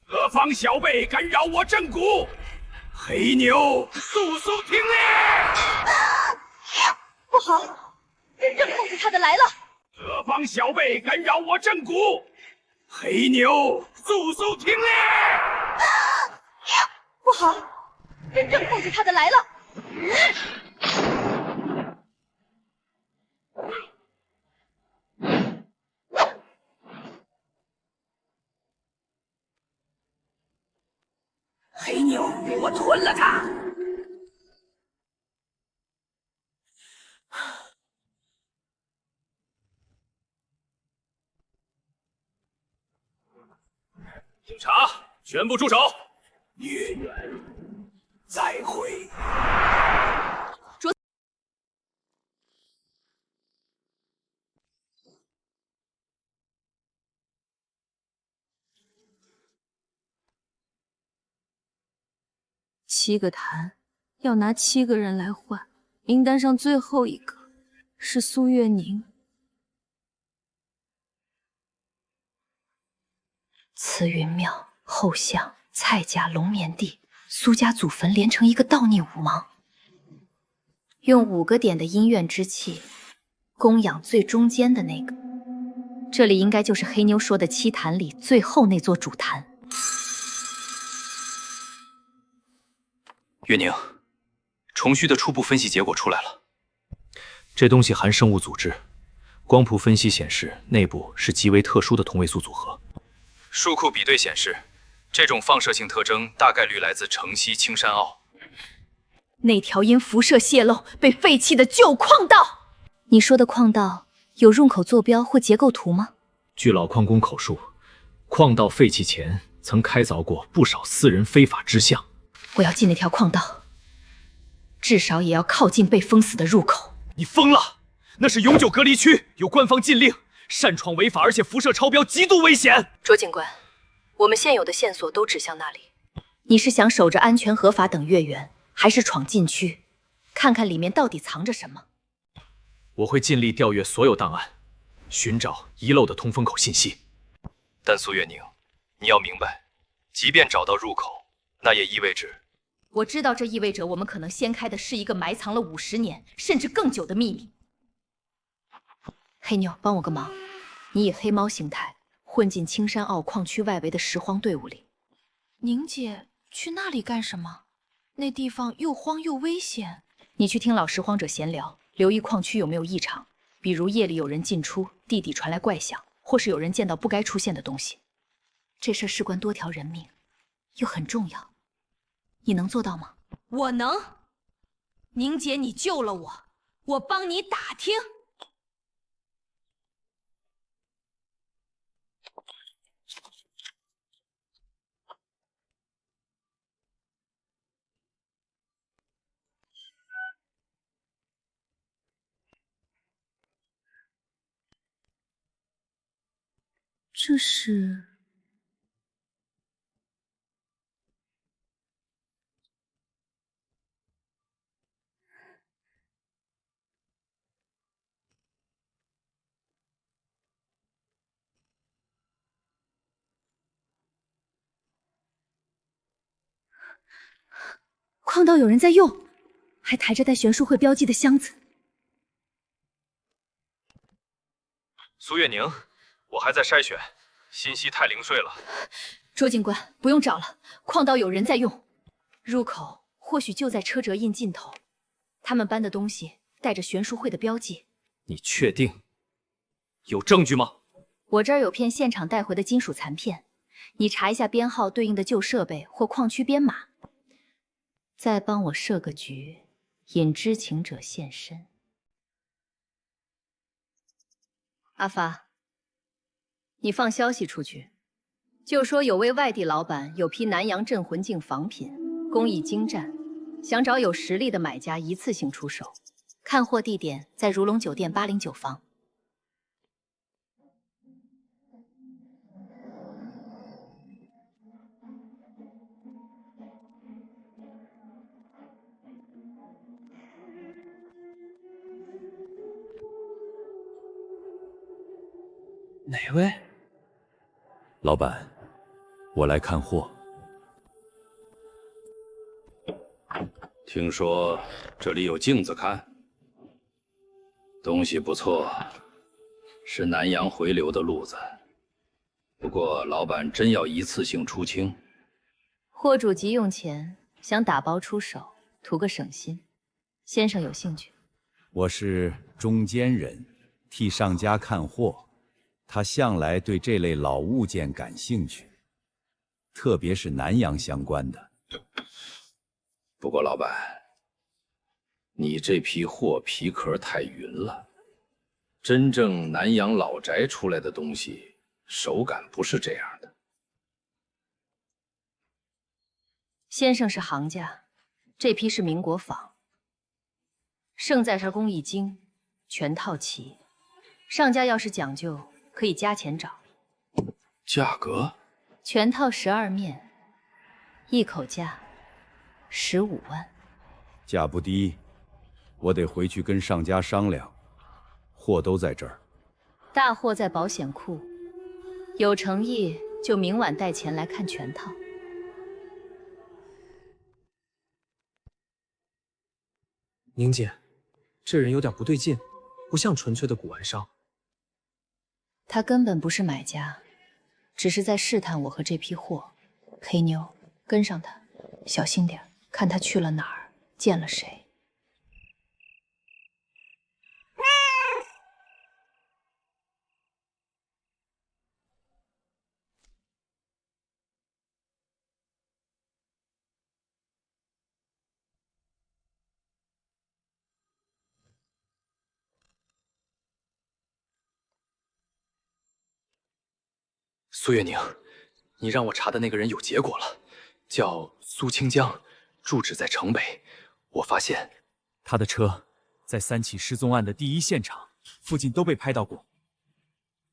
[SPEAKER 1] 何方小辈敢扰我正骨？黑牛，速速听令！
[SPEAKER 2] 不好，真正控制他的来了！
[SPEAKER 1] 何方小辈敢扰我正骨？黑牛，速速听令！
[SPEAKER 2] 不好，真正控制他的来了！
[SPEAKER 1] 黑牛，给我吞了它！警察，全部住手！孽缘，再会。
[SPEAKER 11] 7个坛，要拿7个人来换。名单上最后一个是苏月宁。
[SPEAKER 2] 慈云庙、后巷、蔡家、龙眠地、苏家祖坟连成一个盗孽五芒，用5个点的阴怨之气供养最中间的那个。这里应该就是黑妞说的7坛里最后那座主坛。
[SPEAKER 13] 月宁，虫须的初步分析结果出来了，这东西含生物组织，光谱分析显示内部是极为特殊的同位素组合。数库比对显示，这种放射性特征大概率来自城西青山坳。
[SPEAKER 2] 那条因辐射泄漏被废弃的旧矿道。你说的矿道有入口坐标或结构图吗？
[SPEAKER 13] 据老矿工口述，矿道废弃前曾开凿过不少私人非法支项。
[SPEAKER 2] 我要进那条矿道，至少也要靠近被封死的入口。
[SPEAKER 13] 你疯了！那是永久隔离区，有官方禁令，擅闯违法，而且辐射超标，极度危险。
[SPEAKER 2] 卓警官，我们现有的线索都指向那里。你是想守着安全合法等月圆，还是闯禁区，看看里面到底藏着什么？
[SPEAKER 13] 我会尽力调阅所有档案，寻找遗漏的通风口信息。但苏月宁，你要明白，即便找到入口，那也意味着……
[SPEAKER 2] 我知道，这意味着我们可能掀开的是一个埋藏了50年甚至更久的秘密。黑妞，帮我个忙，你以黑猫形态混进青山坳矿区外围的拾荒队伍里。
[SPEAKER 11] 宁姐去那里干什么？那地方又荒又危险。
[SPEAKER 2] 你去听老拾荒者闲聊，留意矿区有没有异常，比如夜里有人进出，地底传来怪响，或是有人见到不该出现的东西。这事事关多条人命，又很重要。你能做到吗？
[SPEAKER 11] 我能。宁姐，你救了我，我帮你打听。这是……矿道有人在用，还抬着带玄术会标记的箱子。
[SPEAKER 13] 苏月宁，我还在筛选，信息太零碎了。
[SPEAKER 2] 卓警官，不用找了，矿道有人在用，入口或许就在车辙印尽头。他们搬的东西带着玄术会的标记。
[SPEAKER 13] 你确定？有证据吗？
[SPEAKER 2] 我这儿有片现场带回的金属残片，你查一下编号对应的旧设备或矿区编码。再帮我设个局，引知情者现身。阿发，你放消息出去，就说有位外地老板有批南洋镇魂镜仿品，工艺精湛，想找有实力的买家一次性出手。看货地点在如龙酒店809房。
[SPEAKER 8] 哪位？
[SPEAKER 9] 老板，我来看货。
[SPEAKER 6] 听说这里有镜子看，东西不错，是南洋回流的路子。不过老板真要一次性出清，
[SPEAKER 2] 货主急用钱，想打包出手，图个省心。先生有兴趣？
[SPEAKER 9] 我是中间人，替上家看货。他向来对这类老物件感兴趣，特别是南洋相关的。
[SPEAKER 6] 不过老板，你这批货皮壳太匀了，真正南洋老宅出来的东西手感不是这样的。
[SPEAKER 2] 先生是行家，这批是民国仿，胜在这工艺精，全套齐。上家要是讲究，可以加钱找。
[SPEAKER 6] 价格？
[SPEAKER 2] 全套12面，一口价15万。
[SPEAKER 9] 价不低，我得回去跟上家商量。货都在这儿。
[SPEAKER 2] 大货在保险库，有诚意就明晚带钱来看全套。
[SPEAKER 8] 宁姐，这人有点不对劲，不像纯粹的古玩商。
[SPEAKER 2] 他根本不是买家，只是在试探我和这批货。黑妞，跟上他，小心点，看他去了哪儿，见了谁。
[SPEAKER 8] 苏月宁，你让我查的那个人有结果了，叫苏清江，住址在城北。我发现
[SPEAKER 9] 他的车在3起失踪案的第1现场附近都被拍到过。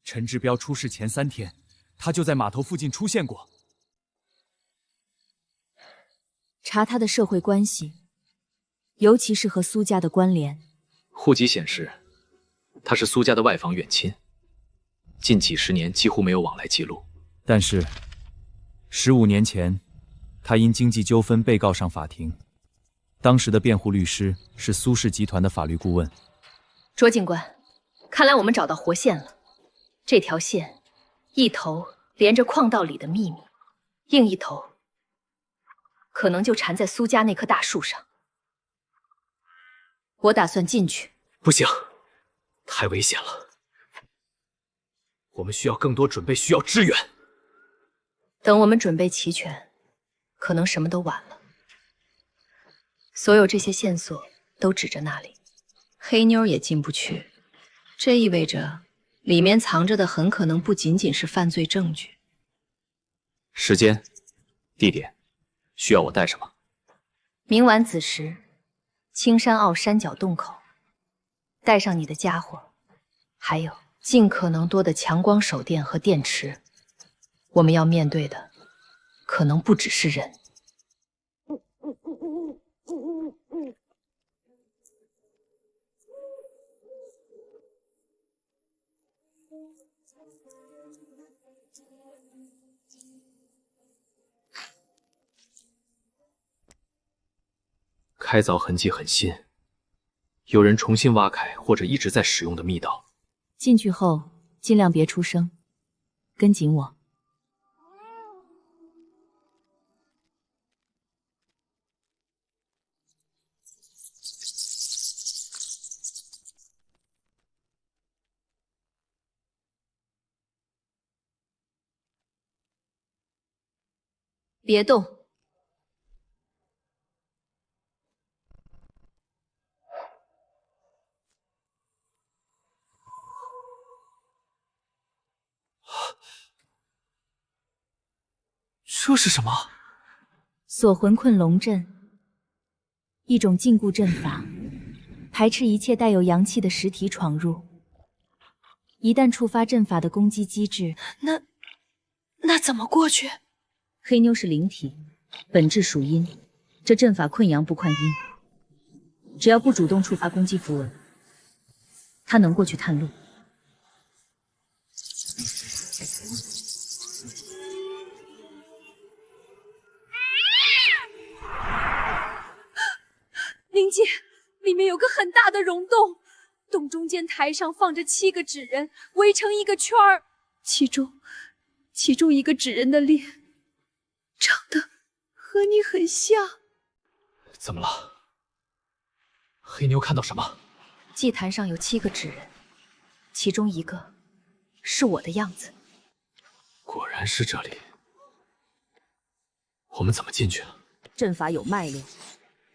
[SPEAKER 9] 陈志彪出事前3天，他就在码头附近出现过。
[SPEAKER 11] 查他的社会关系，尤其是和苏家的关联。
[SPEAKER 13] 户籍显示，他是苏家的外房远亲。近几10年几乎没有往来记录，
[SPEAKER 9] 但是15年前，他因经济纠纷被告上法庭。当时的辩护律师是苏氏集团的法律顾问。
[SPEAKER 2] 卓警官，看来我们找到活线了。这条线一头连着矿道里的秘密，另一头可能就缠在苏家那棵大树上。我打算进去。
[SPEAKER 8] 不行，太危险了。我们需要更多准备，需要支援。
[SPEAKER 2] 等我们准备齐全，可能什么都晚了。所有这些线索都指着那里，黑妞也进不去，这意味着里面藏着的很可能不仅仅是犯罪证据。
[SPEAKER 13] 时间、地点，需要我带什么？
[SPEAKER 2] 明晚子时，青山坳山脚洞口，带上你的家伙，还有尽可能多的强光手电和电池。我们要面对的，可能不只是人。
[SPEAKER 13] 开凿痕迹很新，有人重新挖开或者一直在使用的密道。
[SPEAKER 11] 进去后尽量别出声，跟紧我。
[SPEAKER 2] 别动。
[SPEAKER 8] 这是什么？
[SPEAKER 11] 锁魂困龙阵，一种禁锢阵法，排斥一切带有阳气的实体闯入。一旦触发阵法的攻击机制，
[SPEAKER 2] 那怎么过去？
[SPEAKER 11] 黑妞是灵体，本质属阴，这阵法困阳不困阴，只要不主动触发攻击符文，她能过去探路。
[SPEAKER 15] 灵姐，里面有个很大的溶洞，洞中间台上放着7个纸人，围成一个圈儿，其中一个纸人的脸长得和你很像。
[SPEAKER 8] 怎么了？黑妞看到什么？
[SPEAKER 2] 祭坛上有7个纸人，其中一个是我的样子。
[SPEAKER 8] 果然是这里。我们怎么进去啊？
[SPEAKER 5] 阵法有脉络，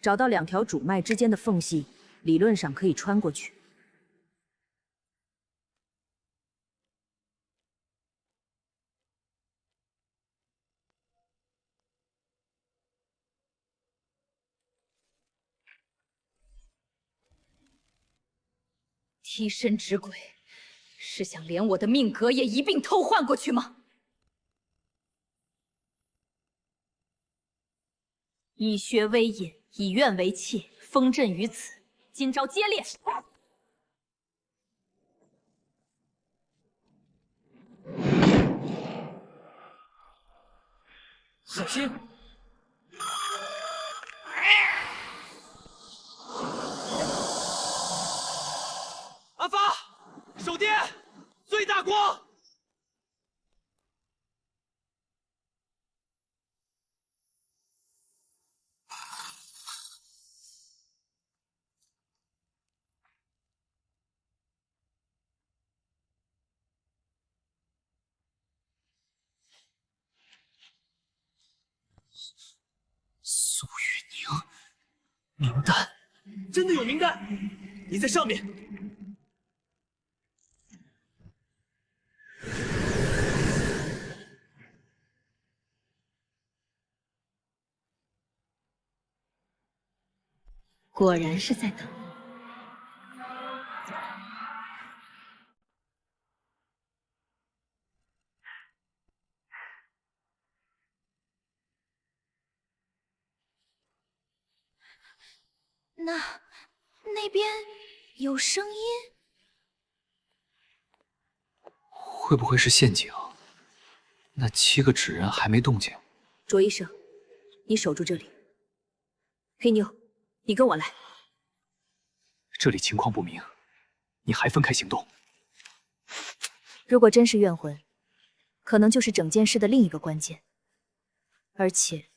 [SPEAKER 5] 找到2条主脉之间的缝隙，理论上可以穿过去。
[SPEAKER 2] 替身之鬼，是想连我的命格也一并偷换过去吗？以血为引，以怨为气，封阵于此。今朝接烈！
[SPEAKER 8] 小心！
[SPEAKER 10] 阿发，手电，最大光。
[SPEAKER 8] 苏玉宁，冥丹，真的有冥丹！你在上面。
[SPEAKER 2] 果然是在等。
[SPEAKER 15] 那边有声音，
[SPEAKER 13] 会不会是陷阱？那7个纸人还没动静。
[SPEAKER 5] 卓医生，你守住这里。黑妞，你跟我来。
[SPEAKER 13] 这里情况不明，你还分开行动。
[SPEAKER 11] 如果真是怨魂，可能就是整件事的另一个关键。而且，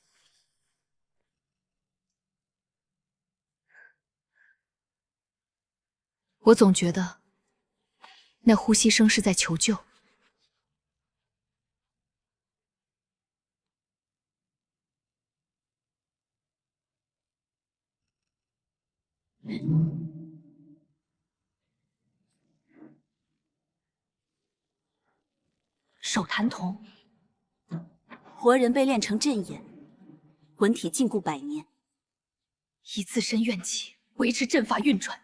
[SPEAKER 2] 我总觉得那呼吸声是在求救。
[SPEAKER 7] 手谭童，活人被炼成阵眼，魂体禁锢100年，
[SPEAKER 2] 以自身怨气维持阵法运转。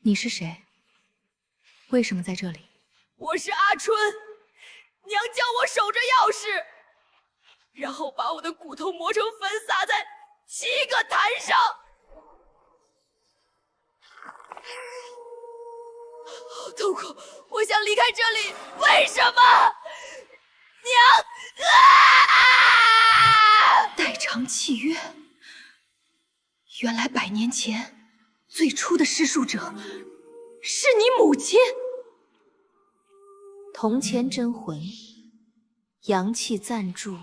[SPEAKER 7] 你是谁？为什么在这里？
[SPEAKER 15] 我是阿春，娘叫我守着钥匙，然后把我的骨头磨成粉撒在7个坛上。好痛苦，我想离开这里。为什么？娘！
[SPEAKER 2] 代偿契约。原来100年前，最初的施术者是你母亲。
[SPEAKER 7] 铜钱真魂，阳气暂驻。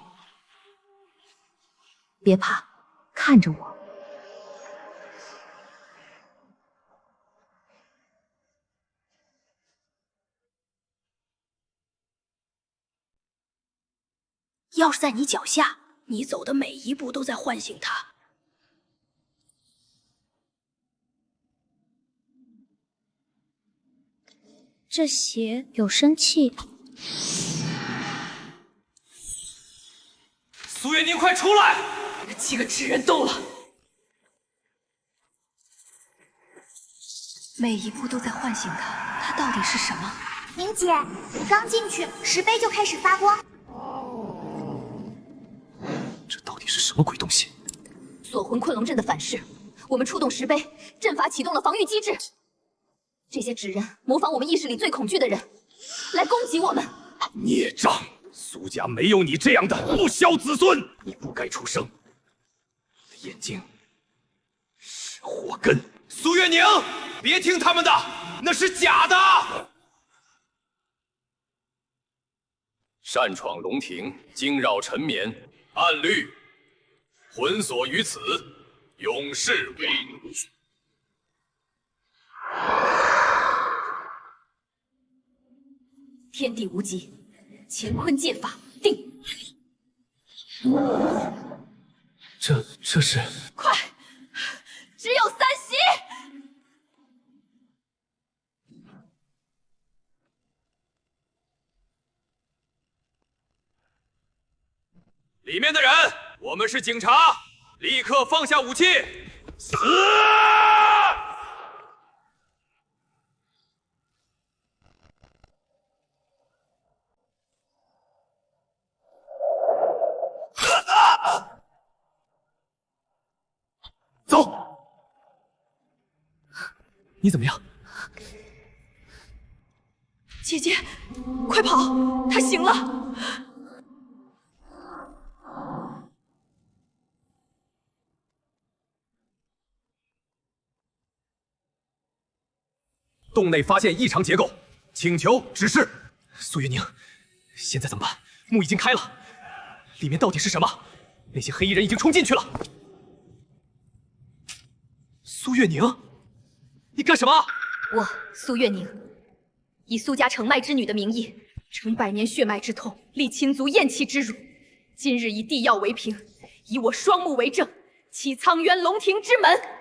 [SPEAKER 2] 别怕，看着我。
[SPEAKER 15] 钥匙在你脚下，你走的每一步都在唤醒它。
[SPEAKER 16] 这血有生气。
[SPEAKER 10] 苏月宁，快出来！
[SPEAKER 15] 7个纸人动了，
[SPEAKER 2] 每一步都在唤醒他，他到底是什么？
[SPEAKER 16] 宁姐，刚进去，石碑就开始发光。
[SPEAKER 9] 这到底是什么鬼东西？
[SPEAKER 2] 锁魂困龙阵的反噬，我们触动石碑，阵法启动了防御机制。这些纸人模仿我们意识里最恐惧的人，来攻击我们。
[SPEAKER 1] 孽障！苏家没有你这样的不孝子孙，你不该出生。 眼睛是祸根，
[SPEAKER 10] 苏月宁，别听他们的，那是假的。
[SPEAKER 1] 擅闯龙庭，惊扰沉眠，按律魂锁于此，永世为奴。
[SPEAKER 2] 天地无极，乾坤借法定。
[SPEAKER 10] 这是
[SPEAKER 2] 快，只有3席。
[SPEAKER 10] 里面的人，我们是警察，立刻放下武器，死！
[SPEAKER 9] 走！你怎么样？
[SPEAKER 2] 姐姐，快跑！他醒了。
[SPEAKER 1] 洞内发现异常结构，请求指示。
[SPEAKER 8] 苏月宁，现在怎么办？墓已经开了，里面到底是什么？那些黑衣人已经冲进去了。 苏月宁，你干什么？
[SPEAKER 2] 我苏月宁，以苏家承脉之女的名义，承100年血脉之痛，历亲族厌弃之辱。今日以地药为凭，以我双目为证，启苍渊龙庭之门。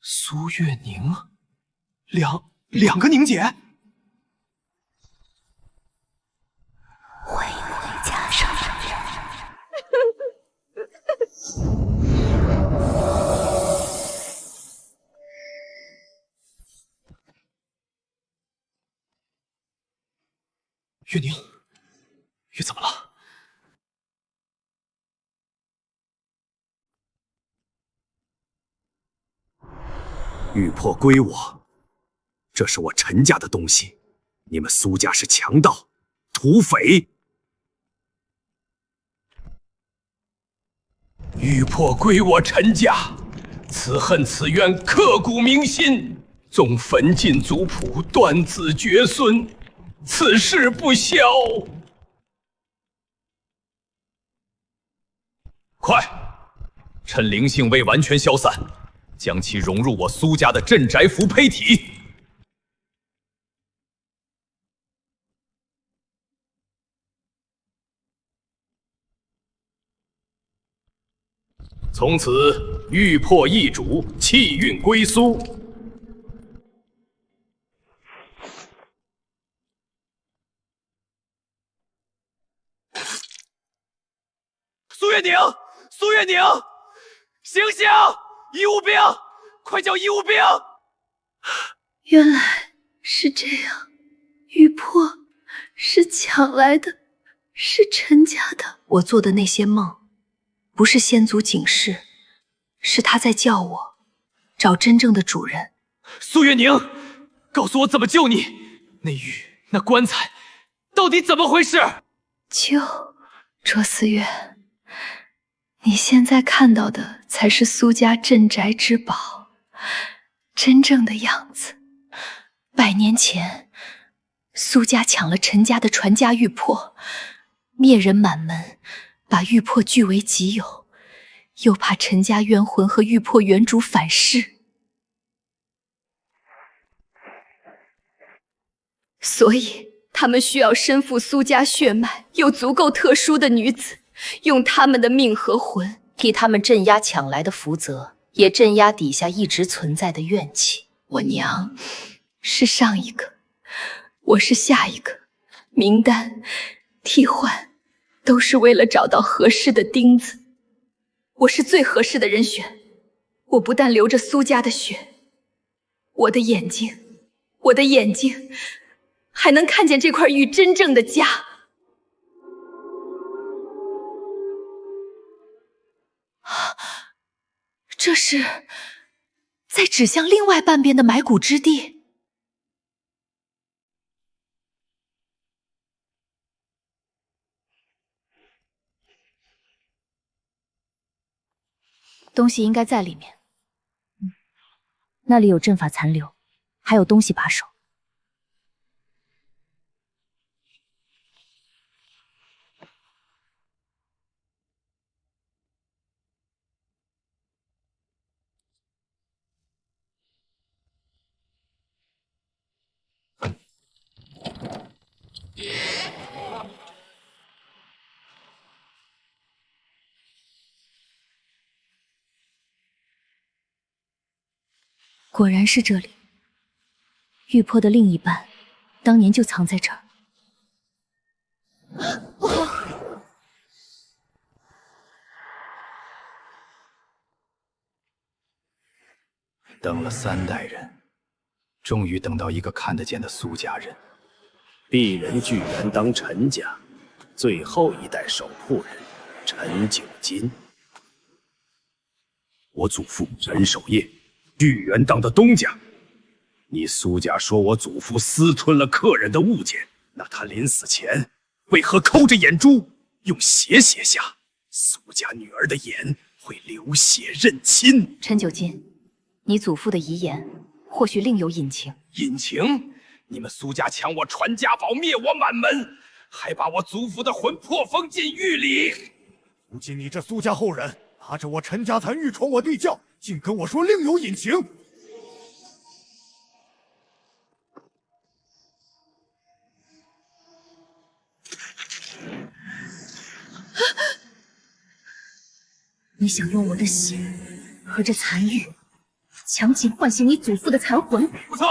[SPEAKER 8] 苏月宁，两个宁姐。
[SPEAKER 16] 回家上
[SPEAKER 8] 月宁，月怎么了？
[SPEAKER 9] 玉魄归我，这是我陈家的东西，你们苏家是强盗、土匪。
[SPEAKER 1] 玉魄归我陈家，此恨此冤刻骨铭心。纵焚尽族谱，断子绝孙，此事不消。快，趁灵性未完全消散，将其融入我苏家的镇宅符胚体。 从此玉魄易主，气运归苏。
[SPEAKER 8] 苏月宁，醒醒！医务兵，快叫医务兵！
[SPEAKER 15] 原来是这样，玉魄是抢来的，是陈家的。我做的那些梦，不是先祖警示，是他在叫我找真正的主人。
[SPEAKER 8] 苏月宁，告诉我怎么救你？那玉，那棺材，到底怎么回事？
[SPEAKER 15] 卓思月，你现在看到的才是苏家镇宅之宝，真正的样子。100年前，苏家抢了陈家的传家玉魄，灭人满门，把玉魄据为己有，又怕陈家冤魂和玉魄原主反噬，所以他们需要身负苏家血脉又足够特殊的女子，用他们的命和魂替他们镇压抢来的福泽，也镇压底下一直存在的怨气。我娘是上一个，我是下一个，名单替换都是为了找到合适的钉子。我是最合适的人选。我不但流着苏家的血，我的眼睛还能看见这块玉真正的家。这是在指向另外半边的埋骨之地。
[SPEAKER 11] 东西应该在里面。那里有阵法残留，还有东西把守。果然是这里，玉魄的另一半，当年就藏在这儿。
[SPEAKER 15] 不好！
[SPEAKER 6] 等了3代人，终于等到一个看得见的苏家人。
[SPEAKER 1] 鄙人居然当陈家最后一代守护人陈九金。我祖父陈守业，巨源当的东家。你苏家说我祖父私吞了客人的物件，那他临死前为何抠着眼珠，用血写下苏家女儿的眼会流血认亲？
[SPEAKER 11] 陈九金，你祖父的遗言或许另有隐情。
[SPEAKER 1] 隐情？你们苏家抢我传家宝，灭我满门，还把我祖父的魂魄封进玉里。
[SPEAKER 17] 如今你这苏家后人拿着我陈家残玉闯我地窖，竟跟我说另有隐情。
[SPEAKER 11] 你想用我的血和这残玉强行唤醒你祖父的残魂？
[SPEAKER 1] 不错，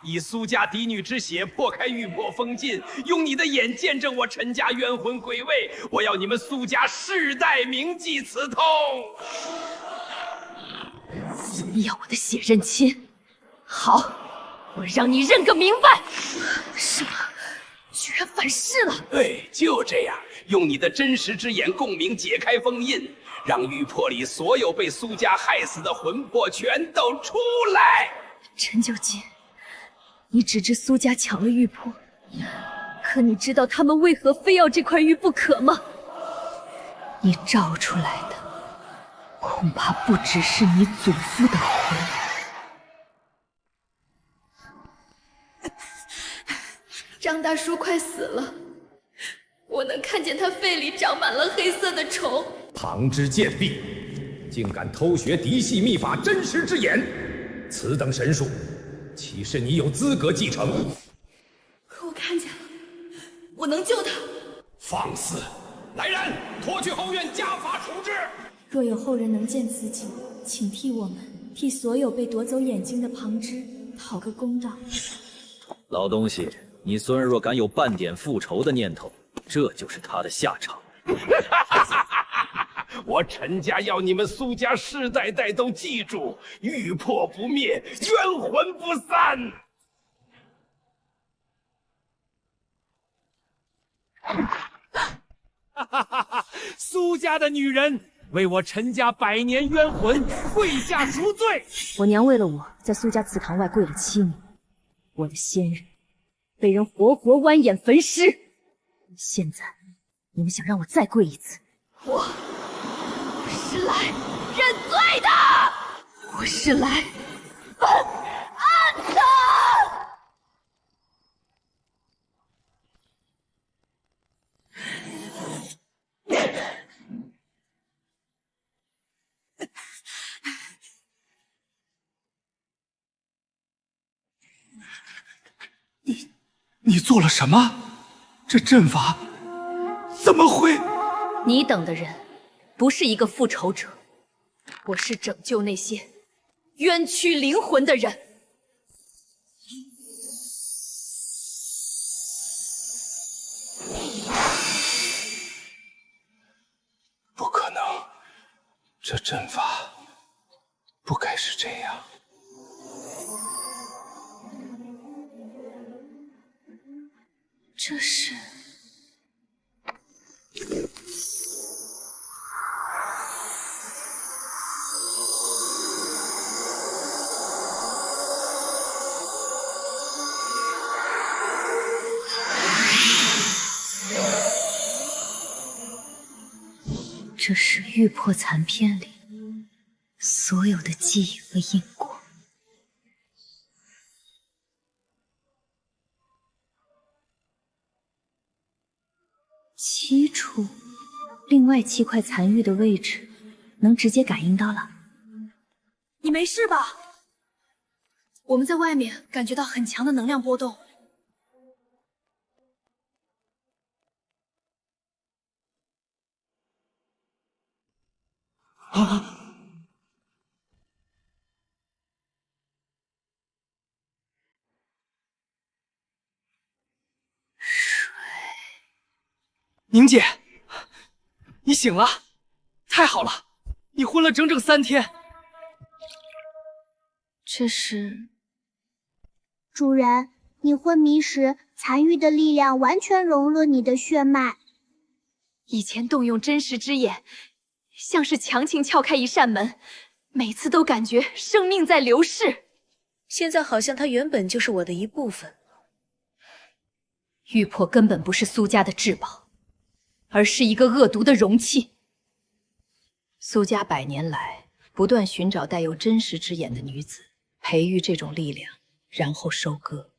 [SPEAKER 1] 以苏家嫡女之血破开玉魄封禁，用你的眼见证我陈家冤魂归位，我要你们苏家世代铭记此痛。
[SPEAKER 2] 你要我的血认亲？好，我让你认个明白！什么？居然反噬了？
[SPEAKER 1] 对，就这样，用你的真实之眼共鸣解开封印，让玉魄里所有被苏家害死的魂魄全都出来。
[SPEAKER 2] 陈九金，你只知苏家抢了玉魄，可你知道他们为何非要这块玉不可吗？你照出来的恐怕不只是你祖父的魂。
[SPEAKER 15] 张大叔快死了，我能看见他肺里长满了黑色的虫。
[SPEAKER 1] 旁之贱婢，竟敢偷学嫡系秘法真实之眼，此等神术，岂是你有资格继承？
[SPEAKER 15] 可我看见了，我能救他。
[SPEAKER 1] 放肆！来人，拖去后院家法处置。
[SPEAKER 18] 若有后人能见此景，请替我们替所有被夺走眼睛的旁支讨个公道。
[SPEAKER 13] 老东西，你孙儿若敢有半点复仇的念头，这就是他的下场。
[SPEAKER 6] 我陈家要你们苏家世代代都记住：玉魄不灭，冤魂不散。
[SPEAKER 9] 哈哈哈哈！苏家的女人为我陈家百年冤魂跪下赎罪。
[SPEAKER 5] 我娘为了我在苏家祠堂外跪了7年，我的先人被人活活剜眼焚尸。现在你们想让我再跪一次？
[SPEAKER 2] 我是来认罪的，我是来犯案的。
[SPEAKER 9] 你做了什么？这阵法怎么会？
[SPEAKER 2] 你等的人不是一个复仇者，我是拯救那些冤屈灵魂的人。
[SPEAKER 9] 不可能，这阵法不该是这样。
[SPEAKER 2] 这是……这是玉魄残篇里所有的记忆和因果。7处，另外7块残玉的位置能直接感应到了。
[SPEAKER 15] 你没事吧？我们在外面感觉到很强的能量波动。
[SPEAKER 9] 啊！
[SPEAKER 8] 宁姐，你醒了，太好了！你昏了整整3天。
[SPEAKER 2] 这是……
[SPEAKER 16] 主人，你昏迷时，残玉的力量完全融入你的血脉。
[SPEAKER 2] 以前动用真实之眼，像是强行撬开一扇门，每次都感觉生命在流逝。
[SPEAKER 7] 现在好像它原本就是我的一部分。
[SPEAKER 2] 玉魄根本不是苏家的至宝，而是一个恶毒的容器。苏家100年来不断寻找带有真实之眼的女子，培育这种力量，然后收割。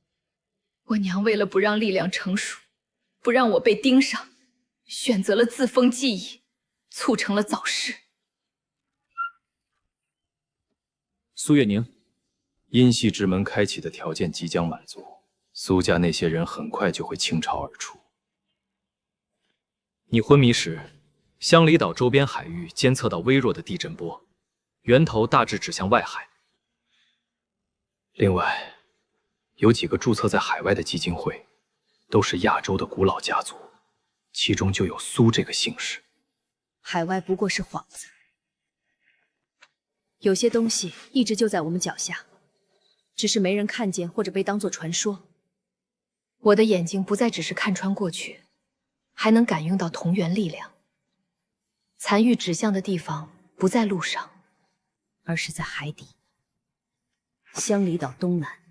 [SPEAKER 2] 我娘为了不让力量成熟，不让我被盯上，选择了自封记忆，促成了早逝。
[SPEAKER 13] 苏月宁，阴系之门开启的条件即将满足，苏家那些人很快就会倾巢而出。你昏迷时，香里岛周边海域监测到微弱的地震波，源头大致指向外海。另外，有几个注册在海外的基金会，都是亚洲的古老家族，其中就有苏这个姓氏。
[SPEAKER 5] 海外不过是幌子，有些东西一直就在我们脚下，只是没人看见或者被当作传说。
[SPEAKER 2] 我的眼睛不再只是看穿过去，还能感应到同源力量。残玉指向的地方不在路上，
[SPEAKER 5] 而是在海底。香里岛东南，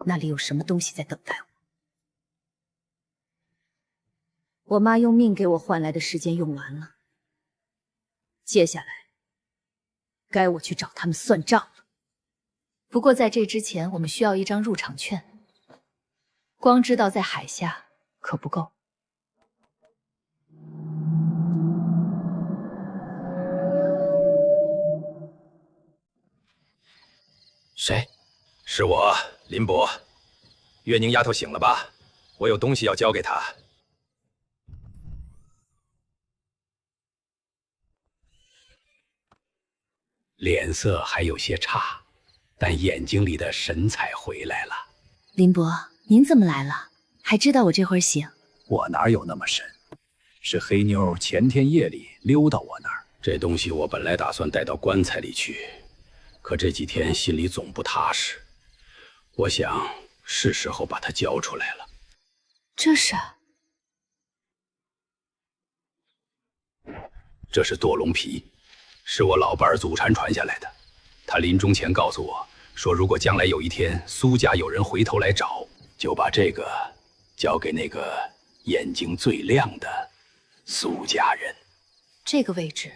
[SPEAKER 5] 那里有什么东西在等待我？我妈用命给我换来的时间用完了，接下来该我去找他们算账了。
[SPEAKER 2] 不过在这之前，我们需要一张入场券，光知道在海下可不够。
[SPEAKER 6] 谁？
[SPEAKER 1] 是我，林伯。月宁丫头醒了吧？我有东西要交给她。
[SPEAKER 6] 脸色还有些差，但眼睛里的神采回来了。
[SPEAKER 11] 林伯，您怎么来了？还知道我这会儿醒？
[SPEAKER 6] 我哪有那么神？
[SPEAKER 4] 是黑妞前天夜里溜到我那儿。
[SPEAKER 6] 这东西我本来打算带到棺材里去，可这几天心里总不踏实。我想是时候把它交出来了。
[SPEAKER 7] 这是？
[SPEAKER 6] 这是堕龙皮，是我老伴儿祖传传下来的。他临终前告诉我说，如果将来有一天苏家有人回头来找，就把这个交给那个眼睛最亮的苏家人。
[SPEAKER 7] 这个位置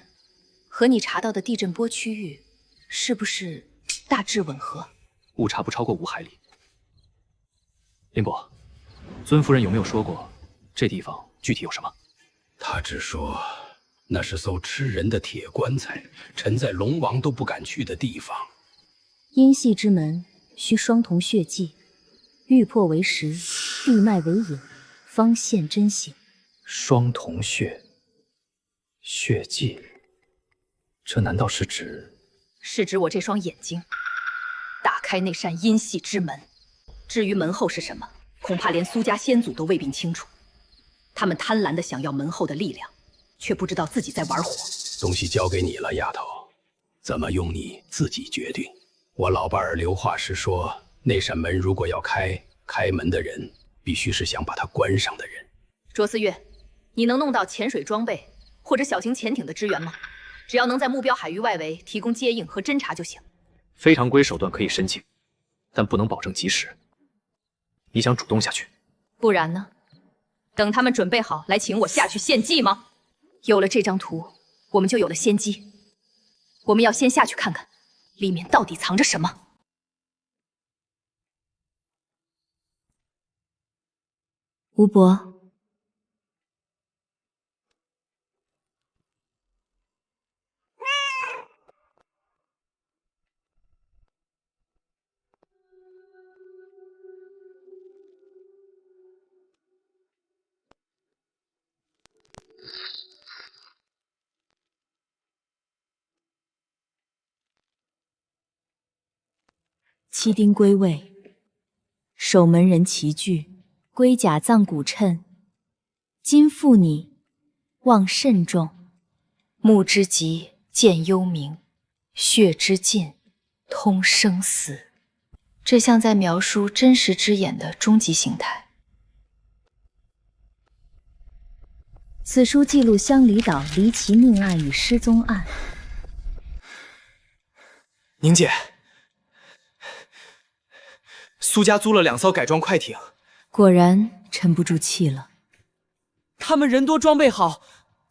[SPEAKER 7] 和你查到的地震波区域是不是大致吻合？
[SPEAKER 13] 误差不超过5海里。林伯，尊夫人有没有说过这地方具体有什么？
[SPEAKER 6] 他只说那是艘吃人的铁棺材，沉在龙王都不敢去的地方。
[SPEAKER 11] 阴系之门需双瞳血迹，玉魄为实，地脉为引，方现真形。
[SPEAKER 13] 双瞳血迹，这难道是指？
[SPEAKER 2] 是指我这双眼睛打开那扇阴系之门。至于门后是什么，恐怕连苏家先祖都未必清楚。他们贪婪地想要门后的力量，却不知道自己在玩火。
[SPEAKER 6] 东西交给你了，丫头，怎么用你自己决定。我老伴儿留话时说，那扇门如果要开，开门的人必须是想把它关上的人。
[SPEAKER 2] 卓思月，你能弄到潜水装备或者小型潜艇的支援吗？只要能在目标海域外围提供接应和侦察就行。
[SPEAKER 13] 非常规手段可以申请，但不能保证及时。你想主动下去？
[SPEAKER 2] 不然呢？等他们准备好来请我下去献祭吗？有了这张图，我们就有了先机。我们要先下去看看，里面到底藏着什么。
[SPEAKER 11] 吴伯，七丁归位，守门人齐聚，龟甲藏骨称。今复你，望慎重。
[SPEAKER 7] 目之极，见幽冥；血之尽，通生死。这像在描述真实之眼的终极形态。
[SPEAKER 11] 此书记录香里岛离奇命案与失踪案。
[SPEAKER 8] 宁姐，苏家租了2艘改装快艇，
[SPEAKER 11] 果然沉不住气了。
[SPEAKER 8] 他们人多装备好，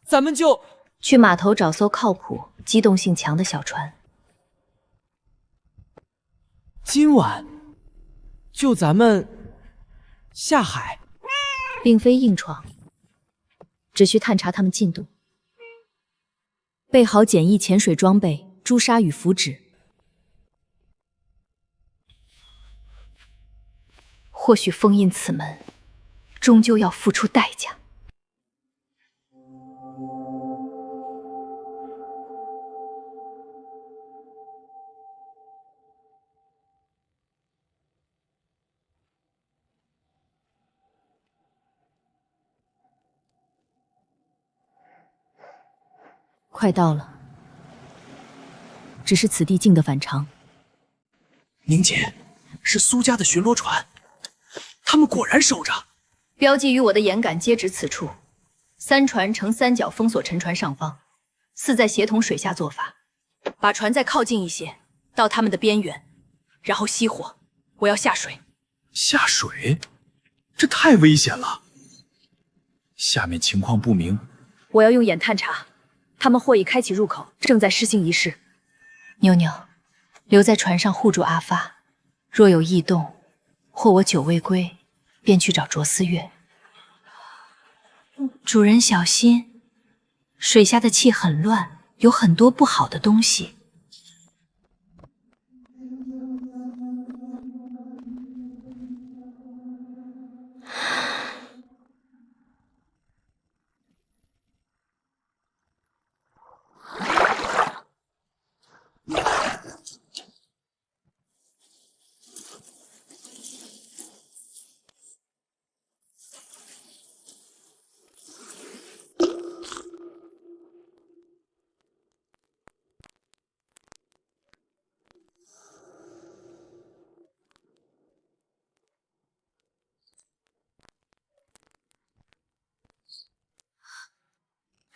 [SPEAKER 8] 咱们就
[SPEAKER 7] 去码头找艘靠谱、机动性强的小船。
[SPEAKER 8] 今晚就咱们下海，
[SPEAKER 11] 并非硬闯，只需探查他们进度，备好简易潜水装备、朱砂与符纸。
[SPEAKER 7] 或许封印此门，终究要付出代价。
[SPEAKER 11] 快到了，只是此地静得反常。
[SPEAKER 8] 宁姐，是苏家的巡逻船，他们果然守着。
[SPEAKER 2] 标记与我的眼感皆指此处，3船呈3角封锁沉船上方，似在协同水下做法。把船再靠近一些，到他们的边缘，然后熄火。我要下水。
[SPEAKER 9] 下水？这太危险了。下面情况不明，
[SPEAKER 5] 我要用眼探查。他们或已开启入口，正在施行仪式。
[SPEAKER 7] 妞妞，留在船上护住阿发，若有异动，或我久未归，便去找卓思月。主人小心，水下的气很乱，有很多不好的东西。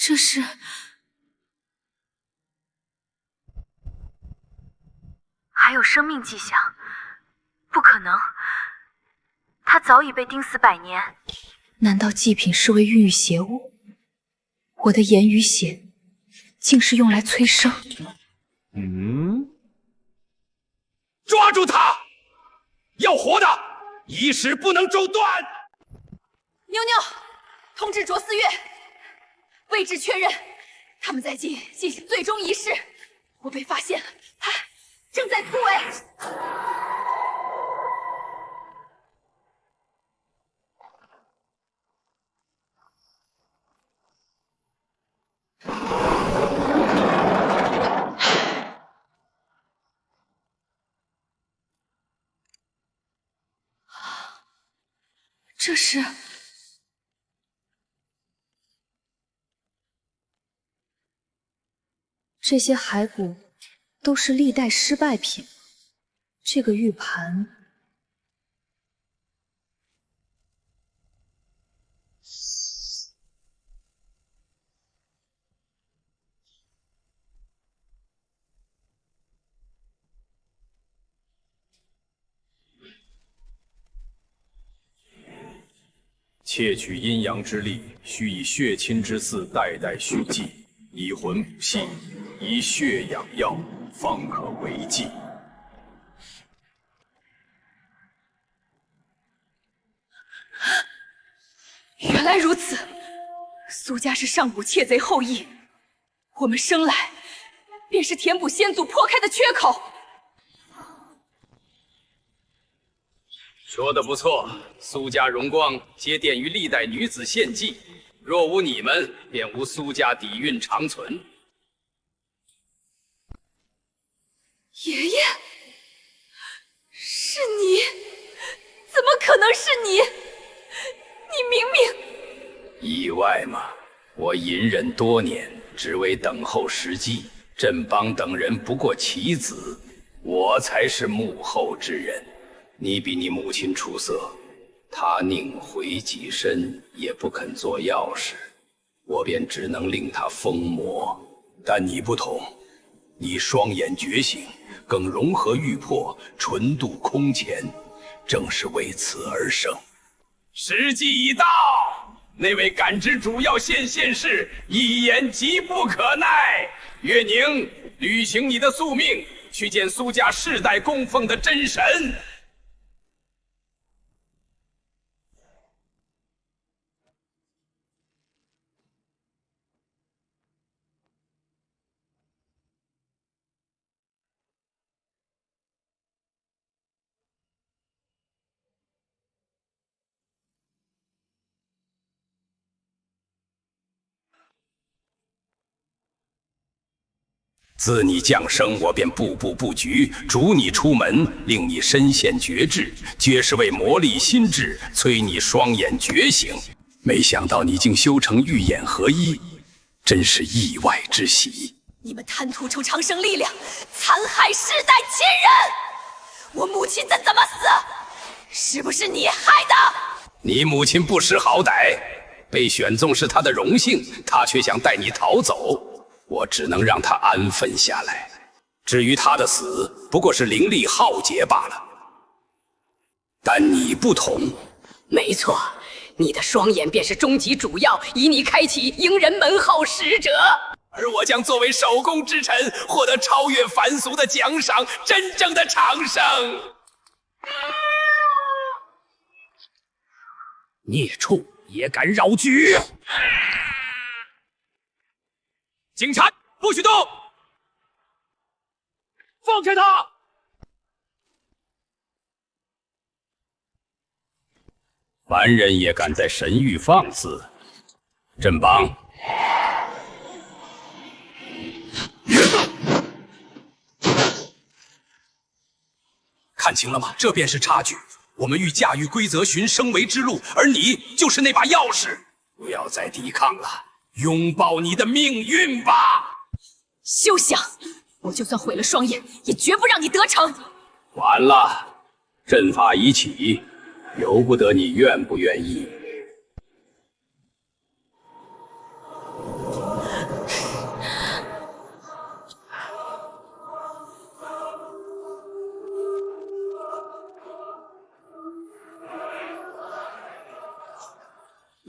[SPEAKER 15] 这是……
[SPEAKER 11] 还有生命迹象，不可能，他早已被钉死100年。
[SPEAKER 2] 难道祭品是为孕育邪物？我的颜与血，竟是用来催生？
[SPEAKER 1] 抓住他！要活的，仪式不能中断。
[SPEAKER 2] 妞妞，通知卓思月，位置确认，他们在进行最终仪式。我被发现了，他正在突围。这是……
[SPEAKER 5] 这些骸骨都是历代失败品。这个玉盘，
[SPEAKER 1] 窃取阴阳之力，须以血亲之嗣代代续继，以魂补系，以血养药，方可为继。
[SPEAKER 2] 原来如此，苏家是上古窃贼后裔，我们生来便是填补先祖破开的缺口。
[SPEAKER 6] 说得不错，苏家荣光皆奠于历代女子献祭，若无你们，便无苏家底蕴长存。
[SPEAKER 15] 爷爷，是你？怎么可能是你？你明明……
[SPEAKER 6] 意外吗？我隐忍多年，只为等候时机。振邦等人不过棋子，我才是幕后之人。你比你母亲出色，她宁毁己身也不肯做钥匙，我便只能令她疯魔。但你不同，你双眼觉醒，更融合玉魄，纯度空前，正是为此而生。时机已到，那位感知主要线士一言急不可耐。月宁，履行你的宿命，去见苏家世代供奉的真神。自你降生，我便步步布局，逐你出门，令你身陷绝志，皆是为磨砺心智，催你双眼觉醒。没想到你竟修成玉眼合一，真是意外之喜。
[SPEAKER 2] 你们贪图成长生力量，残害世代亲人。我母亲怎么死？是不是你害的？
[SPEAKER 6] 你母亲不识好歹，被选中是她的荣幸，她却想带你逃走。我只能让他安分下来，至于他的死，不过是灵力耗竭罢了。但你不同，
[SPEAKER 3] 没错，你的双眼便是终极主要，以你开启迎人门后使者。
[SPEAKER 6] 而我将作为守宫之臣，获得超越凡俗的奖赏，真正的长生。
[SPEAKER 9] 孽畜也敢扰局！
[SPEAKER 10] 警察，不许动！放开他！
[SPEAKER 6] 凡人也敢在神域放肆，振邦！
[SPEAKER 1] 看清了吗？这便是差距。我们欲驾驭规则，寻生为之路，而你就是那把钥匙。不要再抵抗了。拥抱你的命运吧！
[SPEAKER 2] 休想！我就算毁了双眼，也绝不让你得逞！
[SPEAKER 6] 完了，阵法已起，由不得你愿不愿意。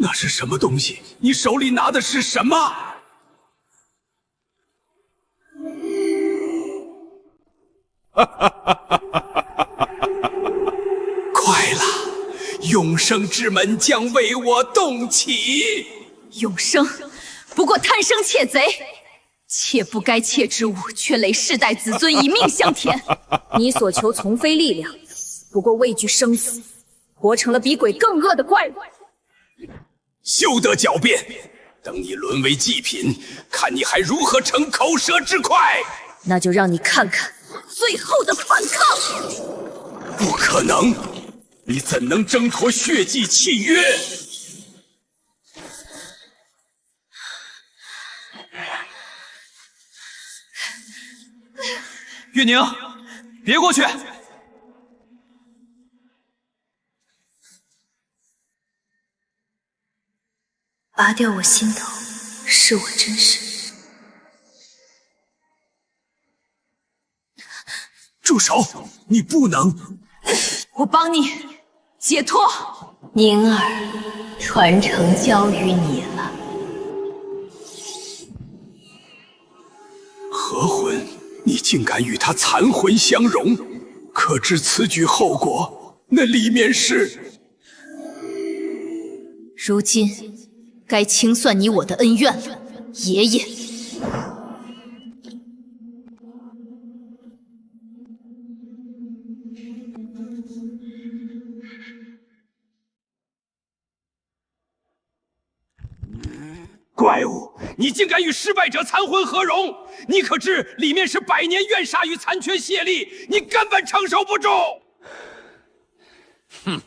[SPEAKER 1] 那是什么东西？你手里拿的是什么？快了，永生之门将为我动起。
[SPEAKER 2] 永生，不过贪生窃贼，妾不该窃之物，却累世代子孙以命相填。
[SPEAKER 5] 你所求从非力量，不过畏惧生死，活成了比鬼更恶的怪物。
[SPEAKER 1] 休得狡辩！等你沦为祭品，看你还如何逞口舌之快！
[SPEAKER 5] 那就让你看看最后的反抗！
[SPEAKER 1] 不可能！你怎能挣脱血祭契约？
[SPEAKER 10] 月宁，别过去！
[SPEAKER 18] 拔掉我心头，是我真身。
[SPEAKER 1] 住手！你不能！
[SPEAKER 2] 我帮你解脱。
[SPEAKER 7] 宁儿，传承交于你了。
[SPEAKER 1] 何魂？你竟敢与他残魂相融，可知此举后果？那里面是……
[SPEAKER 2] 如今该清算你我的恩怨了，爷爷。
[SPEAKER 1] 怪物，你竟敢与失败者残魂合融！你可知里面是百年怨煞与残缺泄力，你根本承受不住！哼，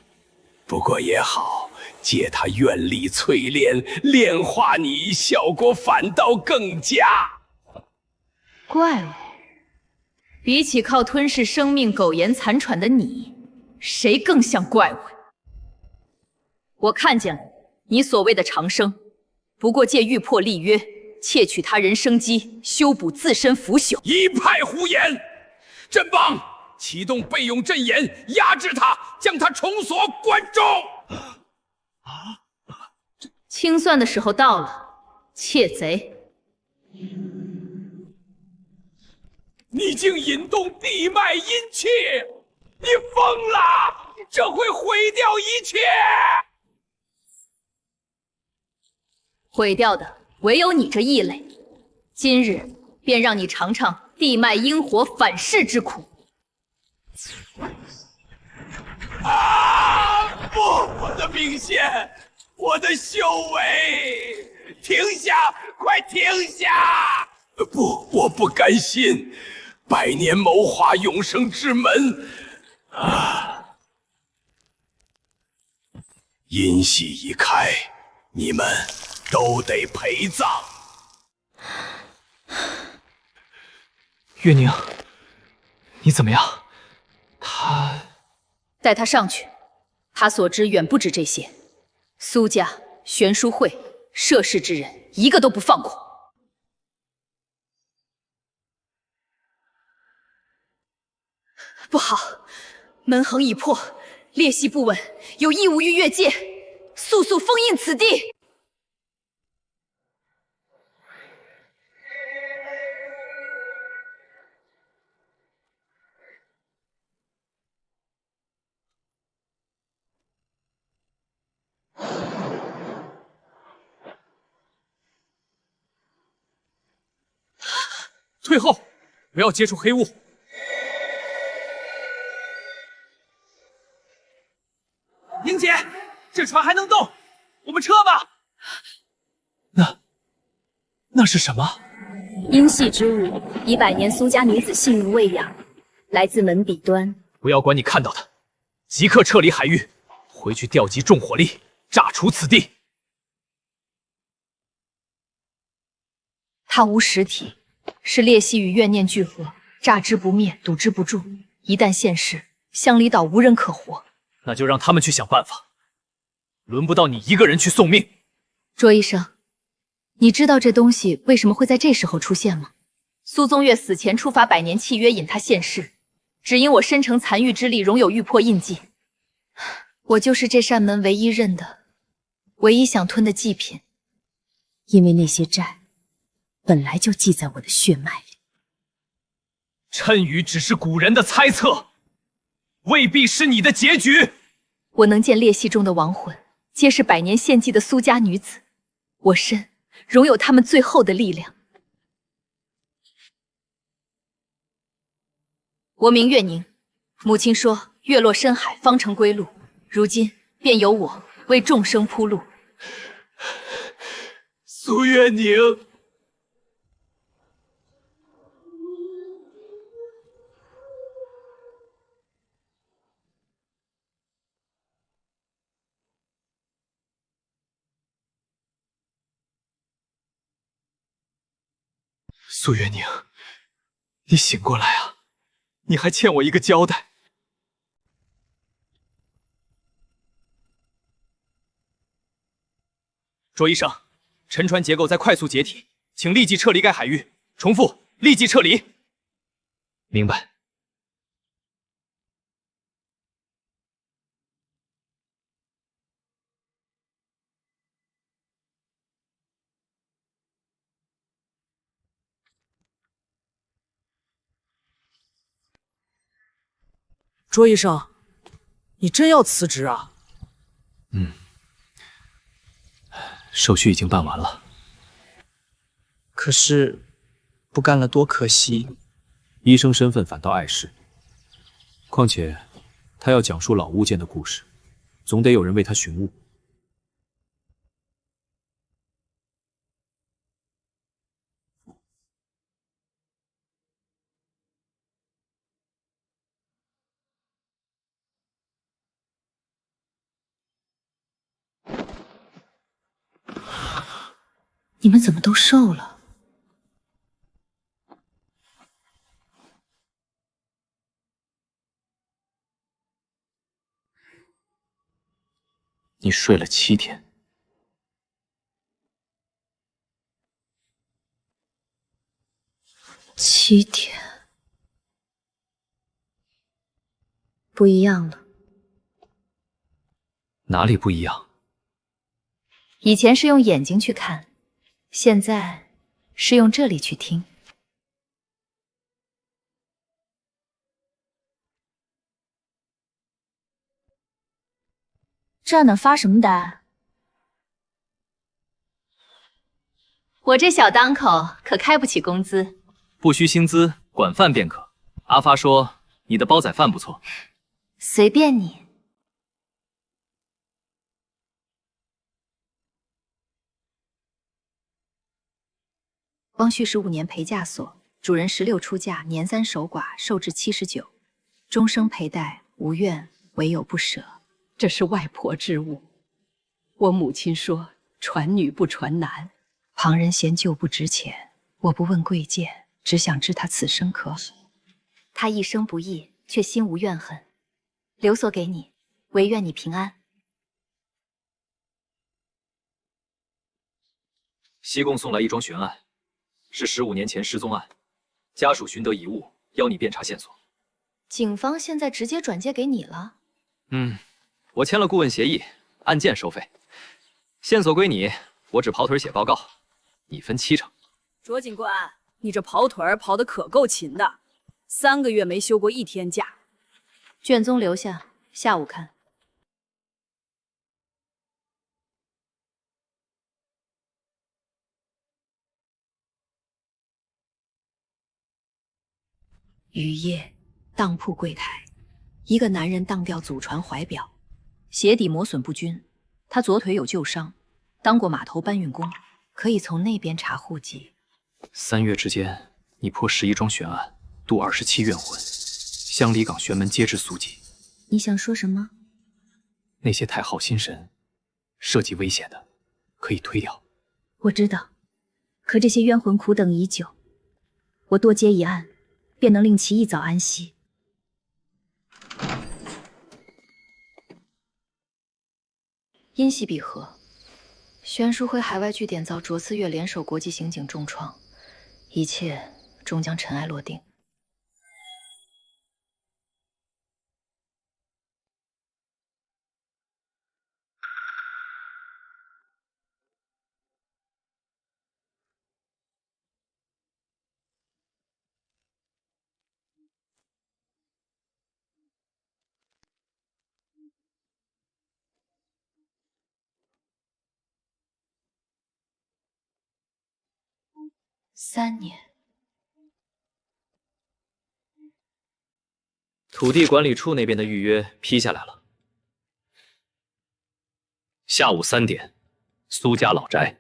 [SPEAKER 1] 不过也好，借他愿力淬炼，炼化你，效果反倒更佳。
[SPEAKER 2] 怪物，比起靠吞噬生命苟延残喘的你，谁更像怪物？我看见了，你所谓的长生，不过借玉破立约，窃取他人生机，修补自身腐朽。
[SPEAKER 1] 一派胡言！振邦，启动备用阵眼，压制他，将他重锁关中。
[SPEAKER 2] 清算的时候到了，窃贼！
[SPEAKER 1] 你竟引动地脉阴气！你疯了！这会毁掉一切！
[SPEAKER 2] 毁掉的唯有你这异类。今日便让你尝尝地脉阴火反噬之苦。
[SPEAKER 1] 不，我的兵线，我的修为！停下！快停下！不，我不甘心！百年谋划永生之门，阴隙一开，你们都得陪葬。
[SPEAKER 8] 月宁，你怎么样？他……
[SPEAKER 2] 带他上去，他所知远不止这些。苏家、玄书会、涉世之人，一个都不放过。不好，门横已破，裂隙不稳，有异物欲越界，速速封印此地！
[SPEAKER 10] 退后，不要接触黑雾。宁姐，这船还能动，我们撤吧。
[SPEAKER 8] 那是什么？
[SPEAKER 5] 阴系之物，以百年苏家女子性命喂养，来自门彼端。
[SPEAKER 10] 不要管你看到的，即刻撤离海域，回去调集众火力，炸除此地。
[SPEAKER 2] 它无实体，是裂隙与怨念聚合，炸之不灭，堵之不住。一旦现世，香里岛无人可活。
[SPEAKER 10] 那就让他们去想办法，轮不到你一个人去送命。
[SPEAKER 2] 卓医生，你知道这东西为什么会在这时候出现吗？苏宗岳死前触发百年契约，引他现世，只因我身承残玉之力，容有玉魄印记。我就是这扇门唯一认的唯一想吞的祭品，
[SPEAKER 11] 因为那些债本来就记在我的血脉里。
[SPEAKER 9] 谶语只是古人的猜测，未必是你的结局。
[SPEAKER 2] 我能见裂隙中的亡魂，皆是百年献祭的苏家女子，我身拥有她们最后的力量。我名月宁，母亲说月落深海方成归路，如今便由我为众生铺路。
[SPEAKER 8] 苏月宁，苏月宁，你醒过来啊！你还欠我一个交代。
[SPEAKER 9] 卓医生，沉船结构在快速解体，请立即撤离该海域。重复，立即撤离。
[SPEAKER 13] 明白。
[SPEAKER 19] 卓医生，你真要辞职啊？
[SPEAKER 13] 手续已经办完了。
[SPEAKER 19] 可是，不干了多可惜。
[SPEAKER 13] 医生身份反倒碍事，况且他要讲述老物件的故事，总得有人为他寻物。
[SPEAKER 11] 你们怎么都瘦了？
[SPEAKER 13] 你睡了7天。
[SPEAKER 11] 7天，不一样了。
[SPEAKER 13] 哪里不一样？
[SPEAKER 2] 以前是用眼睛去看，现在是用这里去听。
[SPEAKER 18] 站那发什么呆？
[SPEAKER 2] 我这小档口可开不起工资，
[SPEAKER 13] 不需薪资，管饭便可。阿发说你的煲仔饭不错。
[SPEAKER 2] 随便你。光绪15年陪嫁所，主人16出嫁，年3守寡，寿至79，终生陪戴，无怨，唯有不舍。
[SPEAKER 3] 这是外婆之物。我母亲说，传女不传男。
[SPEAKER 2] 旁人嫌旧不值钱，我不问贵贱，只想知他此生可好。他一生不易，却心无怨恨，留所给你，唯愿你平安。
[SPEAKER 13] 西贡送来一桩悬案，是15年前失踪案，家属寻得遗物，邀你遍查线索。
[SPEAKER 2] 警方现在直接转接给你了？
[SPEAKER 13] 我签了顾问协议，按件收费，线索归你，我只跑腿写报告，你分70%。
[SPEAKER 5] 卓警官，你这跑腿跑得可够勤的，3个月没休过1天假。
[SPEAKER 2] 卷宗留下，下午看。雨夜，当铺柜台，一个男人当掉祖传怀表，鞋底磨损不均，他左腿有旧伤，当过码头搬运工，可以从那边查户籍。
[SPEAKER 13] 3月之间，你破11桩悬案，渡27冤魂，乡里港悬门皆知苏籍。
[SPEAKER 11] 你想说什么？
[SPEAKER 13] 那些太好心神、涉及危险的，可以推掉。
[SPEAKER 11] 我知道，可这些冤魂苦等已久，我多接一案，便能令其一早安息。
[SPEAKER 2] 因系闭合，宣书辉海外据点遭卓思月联手国际刑警重创，一切终将尘埃落定。
[SPEAKER 7] 3年。
[SPEAKER 13] 土地管理处那边的预约批下来了。下午3点，苏家老宅。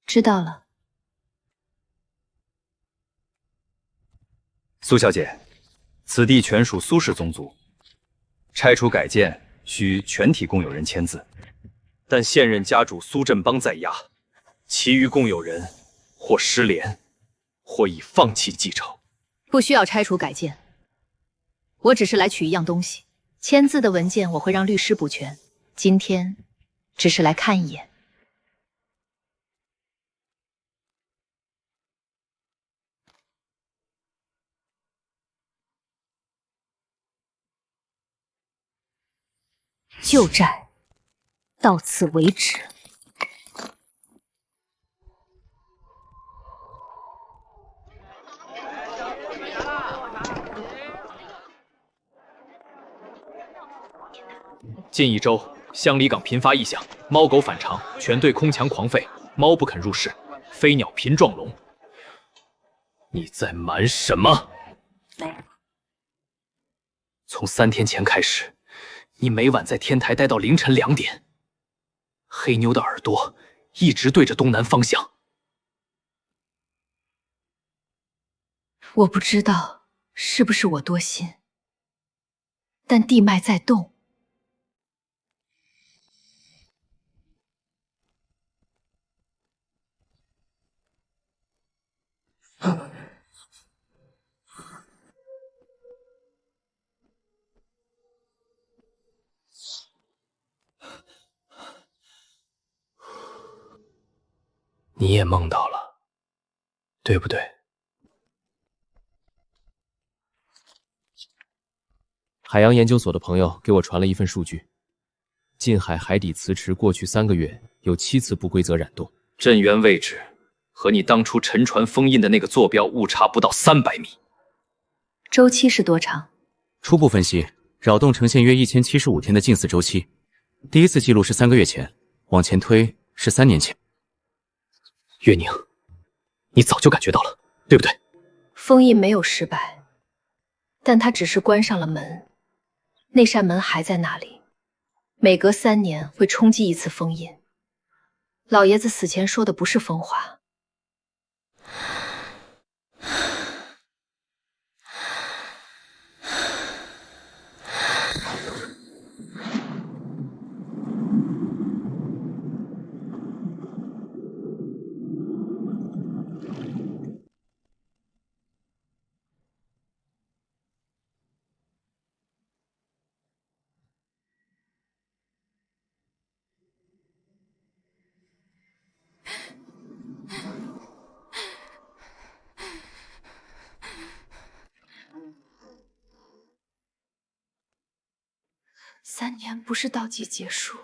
[SPEAKER 7] 知道了。
[SPEAKER 13] 苏小姐，此地全属苏氏宗族，拆除改建需全体共有人签字，但现任家主苏振邦在押，其余共有人或失联，或已放弃继承。
[SPEAKER 2] 不需要拆除改建，我只是来取一样东西，签字的文件我会让律师补全，今天只是来看一眼。旧债到此为止。
[SPEAKER 13] 近1周，乡里港频发异响，猫狗反常，全队空墙狂吠，猫不肯入室，飞鸟频撞笼。你在瞒什么？
[SPEAKER 7] 没有。
[SPEAKER 13] 从3天前开始，你每晚在天台待到凌晨2点。黑妞的耳朵一直对着东南方向。
[SPEAKER 2] 我不知道是不是我多心，但地脉在动。
[SPEAKER 13] 你也梦到了，对不对？
[SPEAKER 20] 海洋研究所的朋友给我传了一份数据，近海海底磁池过去3个月有7次不规则染动，
[SPEAKER 13] 震源位置和你当初沉船封印的那个坐标误差不到300米。
[SPEAKER 7] 周期是多长？
[SPEAKER 20] 初步分析，扰动呈现约1075天的近似周期，第一次记录是3个月前，往前推是3年前。
[SPEAKER 13] 月宁，你早就感觉到了，对不对？
[SPEAKER 2] 封印没有失败，但他只是关上了门，那扇门还在那里，每隔3年会冲击一次封印。老爷子死前说的不是疯话。3年不是倒计结束，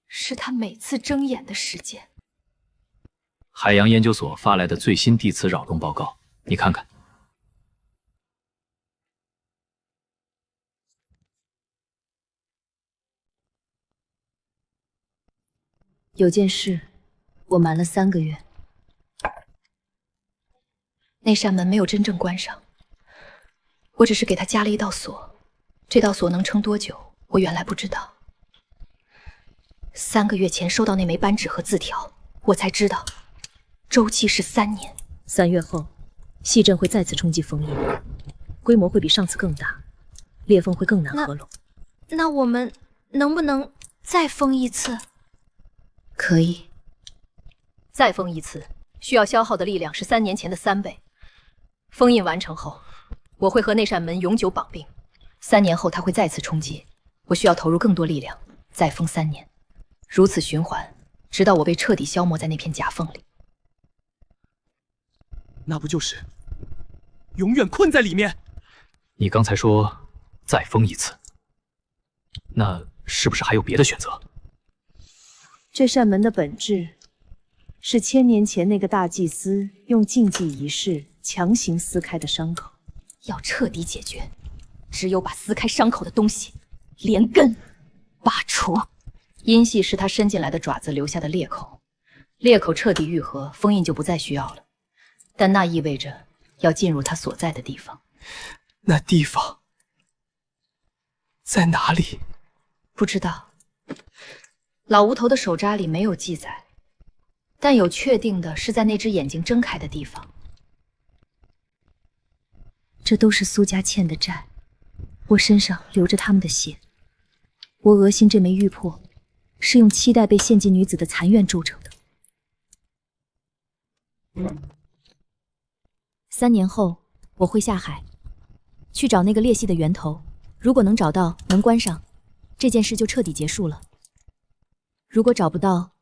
[SPEAKER 2] 是他每次睁眼的时间。
[SPEAKER 13] 海洋研究所发来的最新地磁扰动报告，你看看。
[SPEAKER 7] 有件事，我瞒了3个月。
[SPEAKER 2] 那扇门没有真正关上，我只是给他加了一道锁。这道锁能撑多久，我原来不知道。3个月前收到那枚扳指和字条，我才知道周期是3年。
[SPEAKER 5] 3月后，系阵会再次冲击封印，规模会比上次更大，裂缝会更难合拢。
[SPEAKER 16] 那我们能不能再封一次？
[SPEAKER 2] 可以。再封一次，需要消耗的力量是3年前的3倍。封印完成后，我会和那扇门永久绑定。3年后它会再次冲击，我需要投入更多力量，再封3年，如此循环，直到我被彻底消磨在那片夹缝里。
[SPEAKER 9] 那不就是永远困在里面？
[SPEAKER 13] 你刚才说再封一次，那是不是还有别的选择？
[SPEAKER 5] 这扇门的本质是1000年前那个大祭司用禁忌仪式强行撕开的伤口，
[SPEAKER 2] 要彻底解决，只有把撕开伤口的东西连根拔除。阴系是他伸进来的爪子留下的裂口，裂口彻底愈合，封印就不再需要了，但那意味着要进入他所在的地方。
[SPEAKER 19] 那地方在哪里？
[SPEAKER 2] 不知道。老无头的手札里没有记载，但有确定的是在那只眼睛睁开的地方。
[SPEAKER 11] 这都是苏家欠的债，我身上流着他们的血。我恶心这枚玉魄，是用期待被献祭女子的残愿铸成的。3年后，我会下海，去找那个裂隙的源头。如果能找到，能关上，这件事就彻底结束了。如果找不到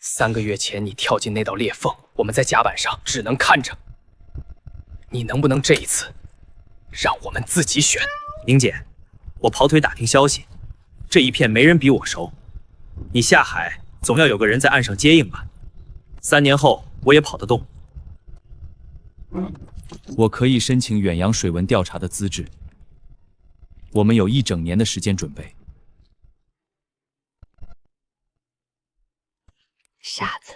[SPEAKER 19] ，3个月前你跳进那道裂缝，我们在甲板上只能看着。你能不能这一次，让我们自己选？
[SPEAKER 9] 宁姐，我跑腿打听消息，这一片没人比我熟。你下海总要有个人在岸上接应吧？3年后我也跑得动。
[SPEAKER 20] 我可以申请远洋水文调查的资质。我们有1整年的时间准备。
[SPEAKER 2] 傻子。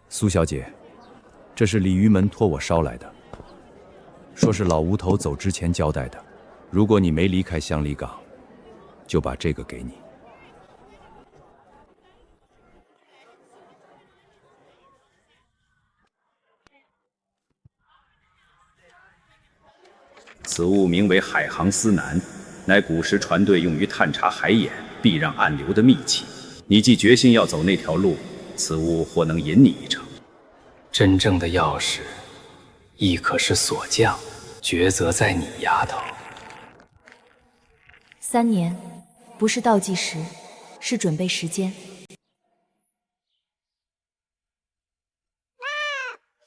[SPEAKER 20] 苏小姐，这是鲤鱼门托我捎来的，说是老无头走之前交代的。如果你没离开香里港，就把这个给你。
[SPEAKER 21] 此物名为海航司南，乃古时船队用于探查海眼、避让暗流的秘器。你既决心要走那条路，此物或能引你一程。
[SPEAKER 8] 真正的钥匙，亦可是锁匠，抉择在你，丫头。
[SPEAKER 11] 3年，不是倒计时，是准备时间。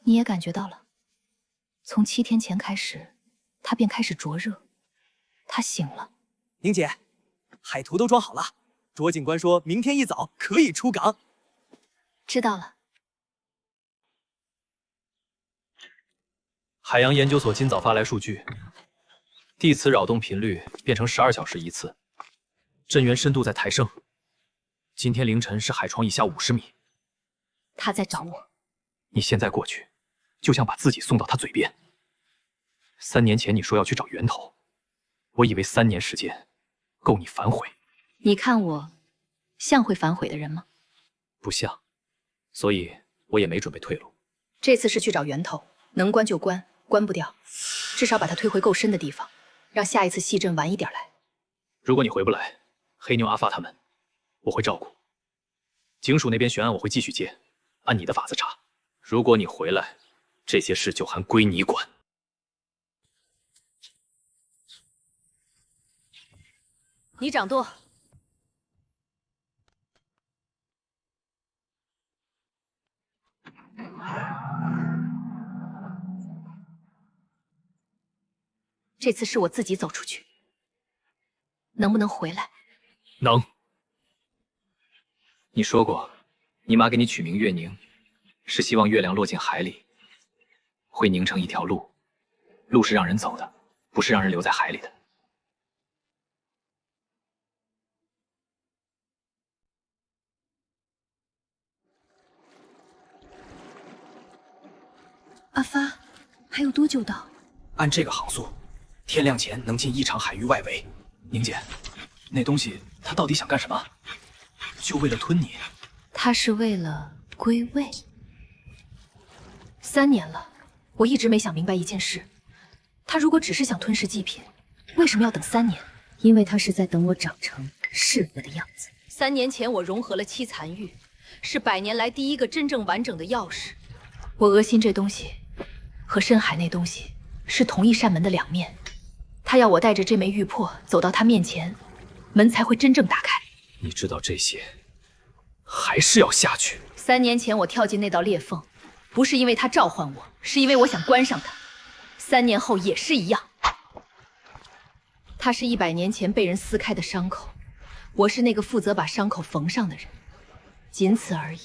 [SPEAKER 2] 你也感觉到了，从7天前开始，他便开始灼热，他醒了。
[SPEAKER 19] 宁姐，海图都装好了，卓警官说明天一早可以出港。
[SPEAKER 2] 知道了。
[SPEAKER 13] 海洋研究所今早发来数据，地磁扰动频率变成12小时一次，震源深度在抬升。今天凌晨是海床以下50米。
[SPEAKER 2] 他在找我。
[SPEAKER 13] 你现在过去，就像把自己送到他嘴边。3年前你说要去找源头，我以为3年时间够你反悔。
[SPEAKER 2] 你看我像会反悔的人吗？
[SPEAKER 13] 不像，所以我也没准备退路。
[SPEAKER 2] 这次是去找源头，能关就关，关不掉，至少把它推回够深的地方，让下一次细震晚一点来。
[SPEAKER 13] 如果你回不来，黑妞阿发他们，我会照顾。警署那边悬案我会继续接，按你的法子查。如果你回来，这些事就还归你管。
[SPEAKER 2] 你掌舵。这次是我自己走出去，能不能回来？
[SPEAKER 13] 能。你说过，你妈给你取名月凝，是希望月亮落进海里，会凝成一条路，路是让人走的，不是让人留在海里的。
[SPEAKER 15] 阿发，还有多久到？
[SPEAKER 19] 按这个航速，天亮前能进1场海域外围。
[SPEAKER 13] 宁姐，那东西它到底想干什么？就为了吞你？
[SPEAKER 2] 他是为了归位。3年了，我一直没想明白一件事：他如果只是想吞噬祭品，为什么要等3年？
[SPEAKER 11] 因为他是在等我长成适合的样子。
[SPEAKER 2] 3年前我融合了7残玉，是100年来第一个真正完整的钥匙。我恶心这东西和深海那东西是同一扇门的2面，他要我带着这枚玉魄走到他面前，门才会真正打开。
[SPEAKER 13] 你知道这些，还是要下去。
[SPEAKER 2] 3年前我跳进那道裂缝，不是因为他召唤我，是因为我想关上它。3年后也是一样。它是100年前被人撕开的伤口，我是那个负责把伤口缝上的人，仅此而已。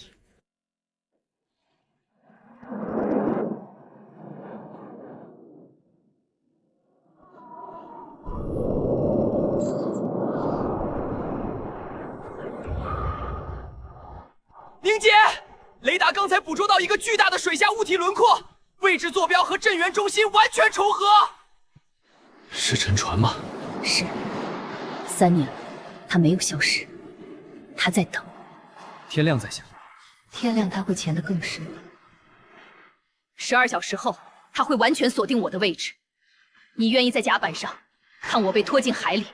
[SPEAKER 8] 刚才捕捉到一个巨大的水下物体轮廓，位置坐标和震源中心完全重合。
[SPEAKER 13] 是沉船吗？
[SPEAKER 2] 是。3年了，他没有消失，他在等。
[SPEAKER 13] 天亮再下。
[SPEAKER 2] 天亮他会潜得更深。12小时后，他会完全锁定我的位置。你愿意在甲板上看我被拖进海里，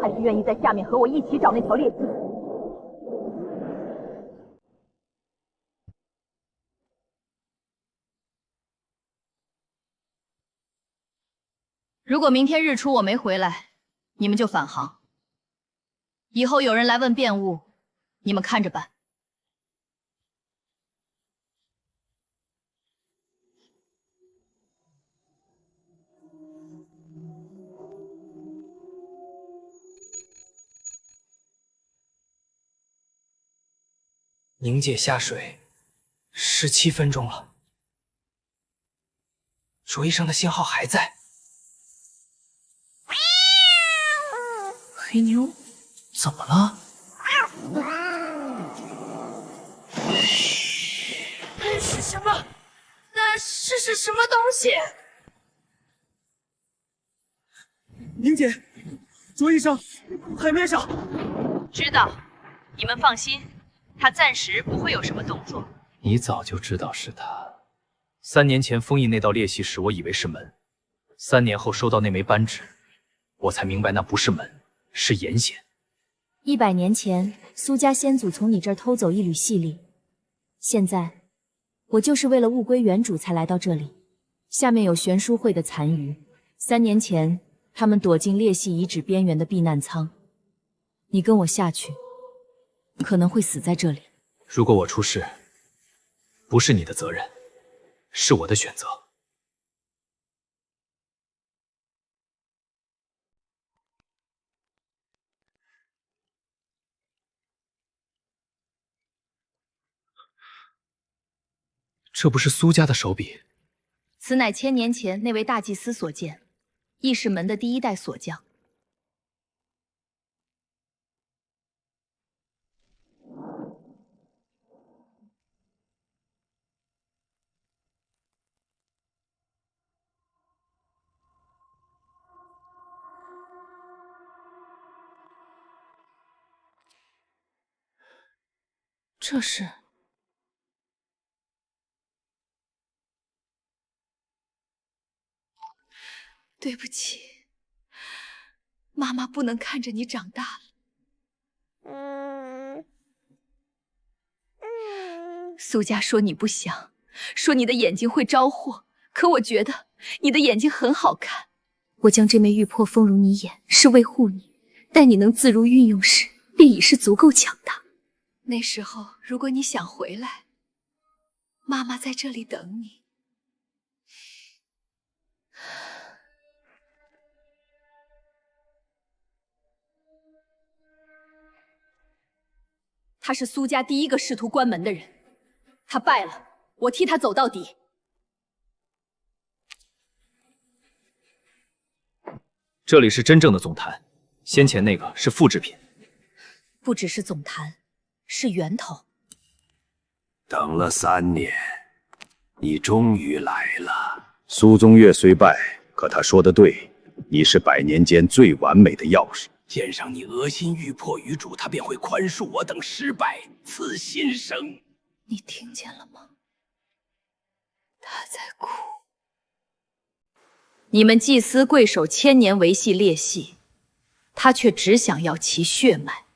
[SPEAKER 2] 还是愿意在下面和我一起找那条裂隙？如果明天日出我没回来，你们就返航。以后有人来问变物，你们看着办。
[SPEAKER 8] 宁姐下水17分钟了，卓医生的信号还在。黑妞，怎么了？
[SPEAKER 15] 那是什么？那是什么东西？
[SPEAKER 9] 宁姐，卓医生，海面上。
[SPEAKER 5] 知道，你们放心，他暂时不会有什么动作。
[SPEAKER 13] 你早就知道是他。3年前封印那道裂隙时，我以为是门；3年后收到那枚扳指，我才明白那不是门，是眼睑。
[SPEAKER 11] 100年前，苏家先祖从你这儿偷走一缕细粒，现在我就是为了物归原主才来到这里。下面有玄书会的残余，3年前他们躲进裂隙遗址边缘的避难舱。你跟我下去，可能会死在这里。
[SPEAKER 13] 如果我出事，不是你的责任，是我的选择。 这不是苏家的手笔，
[SPEAKER 2] 此乃1000年前那位大祭司所建，亦是门的第1代锁匠。
[SPEAKER 15] 这是。 对不起，妈妈不能看着你长大了。
[SPEAKER 2] 苏家说你不祥，说你的眼睛会招祸，可我觉得你的眼睛很好看。我将这枚玉魄封入你眼，是为护你，待你能自如运用时，便已是足够强大。
[SPEAKER 15] 那时候，如果你想回来，妈妈在这里等你。
[SPEAKER 2] 他是苏家第1个试图关门的人，他败了，我替他走到底。
[SPEAKER 13] 这里是真正的总坛，先前那个是复制品。
[SPEAKER 2] 不只是总坛，是源头。
[SPEAKER 21] 等了3年，你终于来了。苏宗岳虽败，可他说的对，你是100年间最完美的钥匙。
[SPEAKER 6] 见上你恶心玉破余主，他便会宽恕我等失败，赐新生。
[SPEAKER 15] 你听见了吗？他在哭。
[SPEAKER 2] 你们祭司跪守1000年维系裂隙，他却只想要其血脉，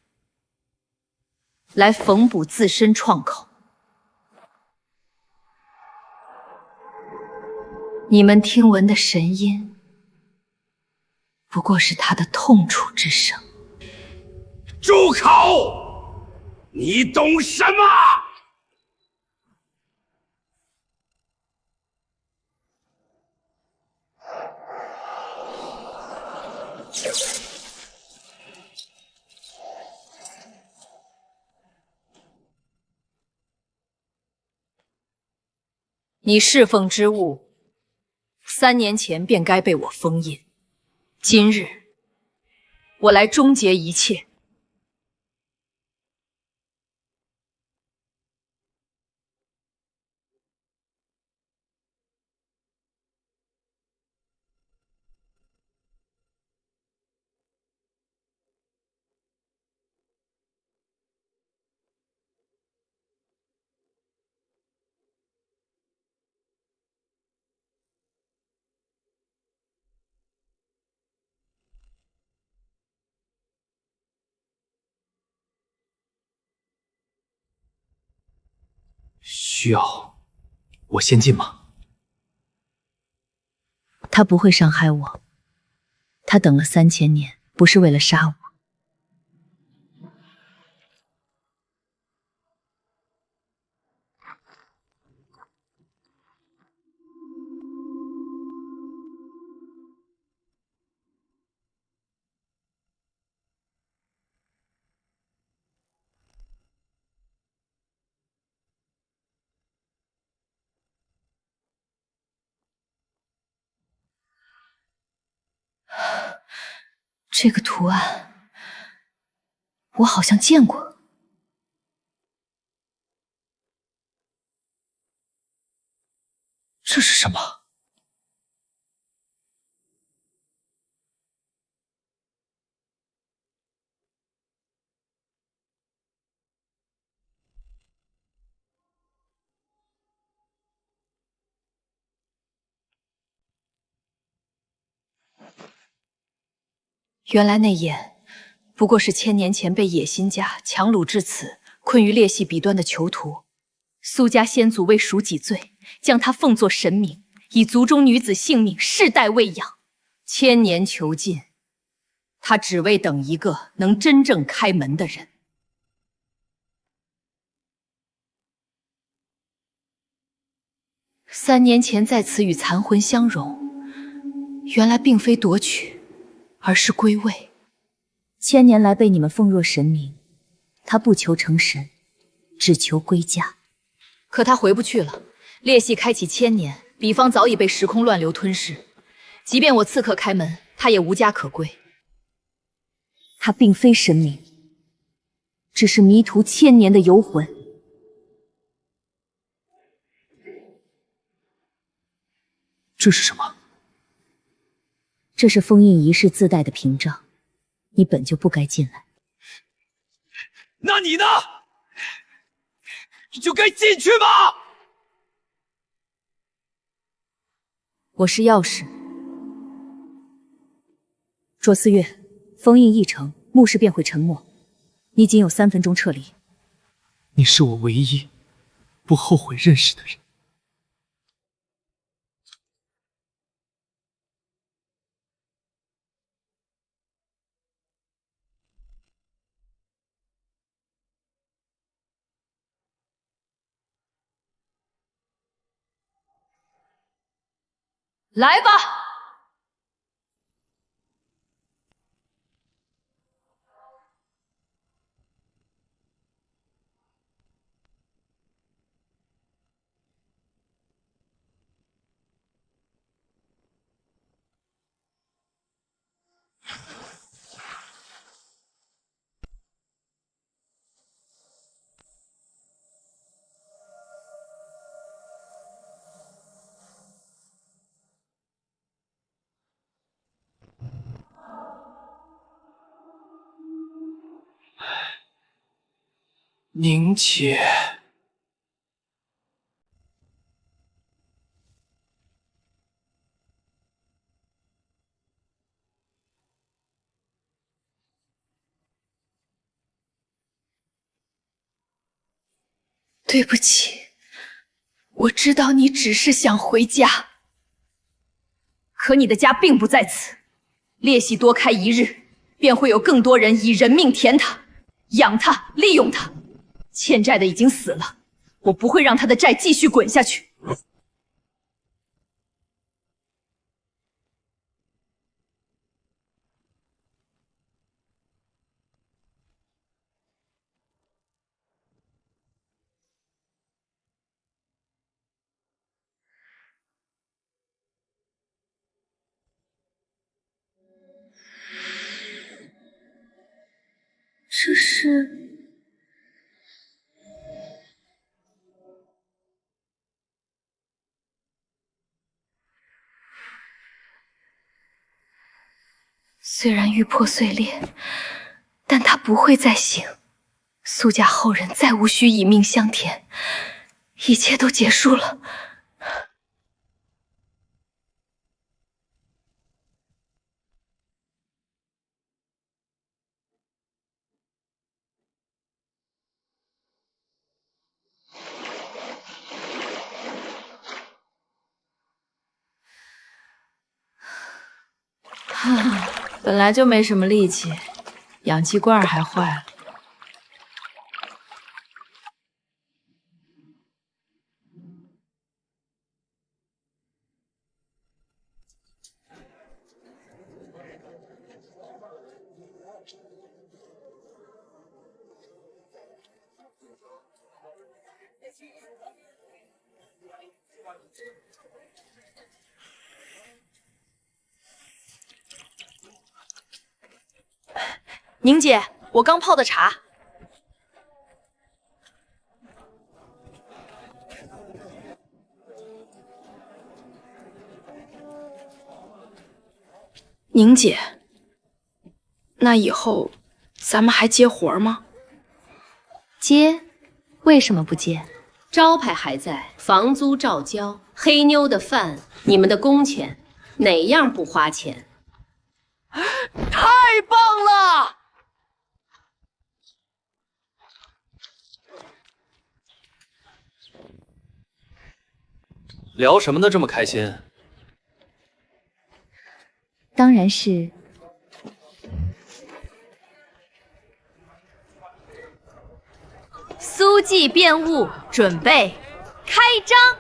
[SPEAKER 2] 来缝补自身创口。你们听闻的神音。 不过是他的痛楚之声。
[SPEAKER 1] 住口！你懂什么？
[SPEAKER 2] 你侍奉之物，3年前便该被我封印。 今日，我来终结一切。
[SPEAKER 8] 需要我先进吗？
[SPEAKER 11] 他不会伤害我。他等了3000年，不是为了杀我。
[SPEAKER 2] 这个图案，我好像见过。
[SPEAKER 8] 这是什么？
[SPEAKER 2] 原来那眼不过是1000年前被野心家强掳至此，困于裂隙彼端的囚徒。苏家先祖为赎己罪，将他奉作神明，以族中女子性命世代喂养。1000年囚禁，他只为等一个能真正开门的人。3年前在此与残魂相融，原来并非夺取，而是归位。
[SPEAKER 11] 1000年来被你们奉若神明，他不求成神，只求归家。
[SPEAKER 2] 可他回不去了，裂隙开启1000年，彼方早已被时空乱流吞噬。即便我刺客开门，他也无家可归。
[SPEAKER 11] 他并非神明，只是迷途1000年的游魂。
[SPEAKER 8] 这是什么？
[SPEAKER 11] 这是封印仪式自带的屏障，你本就不该进来。
[SPEAKER 10] 那你呢？你就该进去吧。
[SPEAKER 11] 我是钥匙。卓思月，封印一成，墓室便会沉没，你仅有3分钟撤离。
[SPEAKER 8] 你是我唯一不后悔认识的人。
[SPEAKER 2] 来吧！
[SPEAKER 8] 宁姐，
[SPEAKER 2] 对不起，我知道你只是想回家，可你的家并不在此。裂隙多开1日，便会有更多人以人命填它，养它，利用它。欠债的已经死了，我不会让他的债继续滚下去。
[SPEAKER 18] 这是……
[SPEAKER 2] 虽然玉破碎裂，但他不会再醒。苏家后人再无需以命相填，一切都结束了。
[SPEAKER 11] 本来就没什么力气，氧气罐还坏了。
[SPEAKER 2] 宁姐，我刚泡的茶。宁姐，那以后咱们还接活吗？
[SPEAKER 7] 接？为什么不接？招牌还在，房租照交，黑妞的饭，你们的工钱，哪样不花钱？
[SPEAKER 2] 太棒了！
[SPEAKER 13] 聊什么呢？这么开心？
[SPEAKER 11] 当然是
[SPEAKER 2] 苏记变物，准备开张。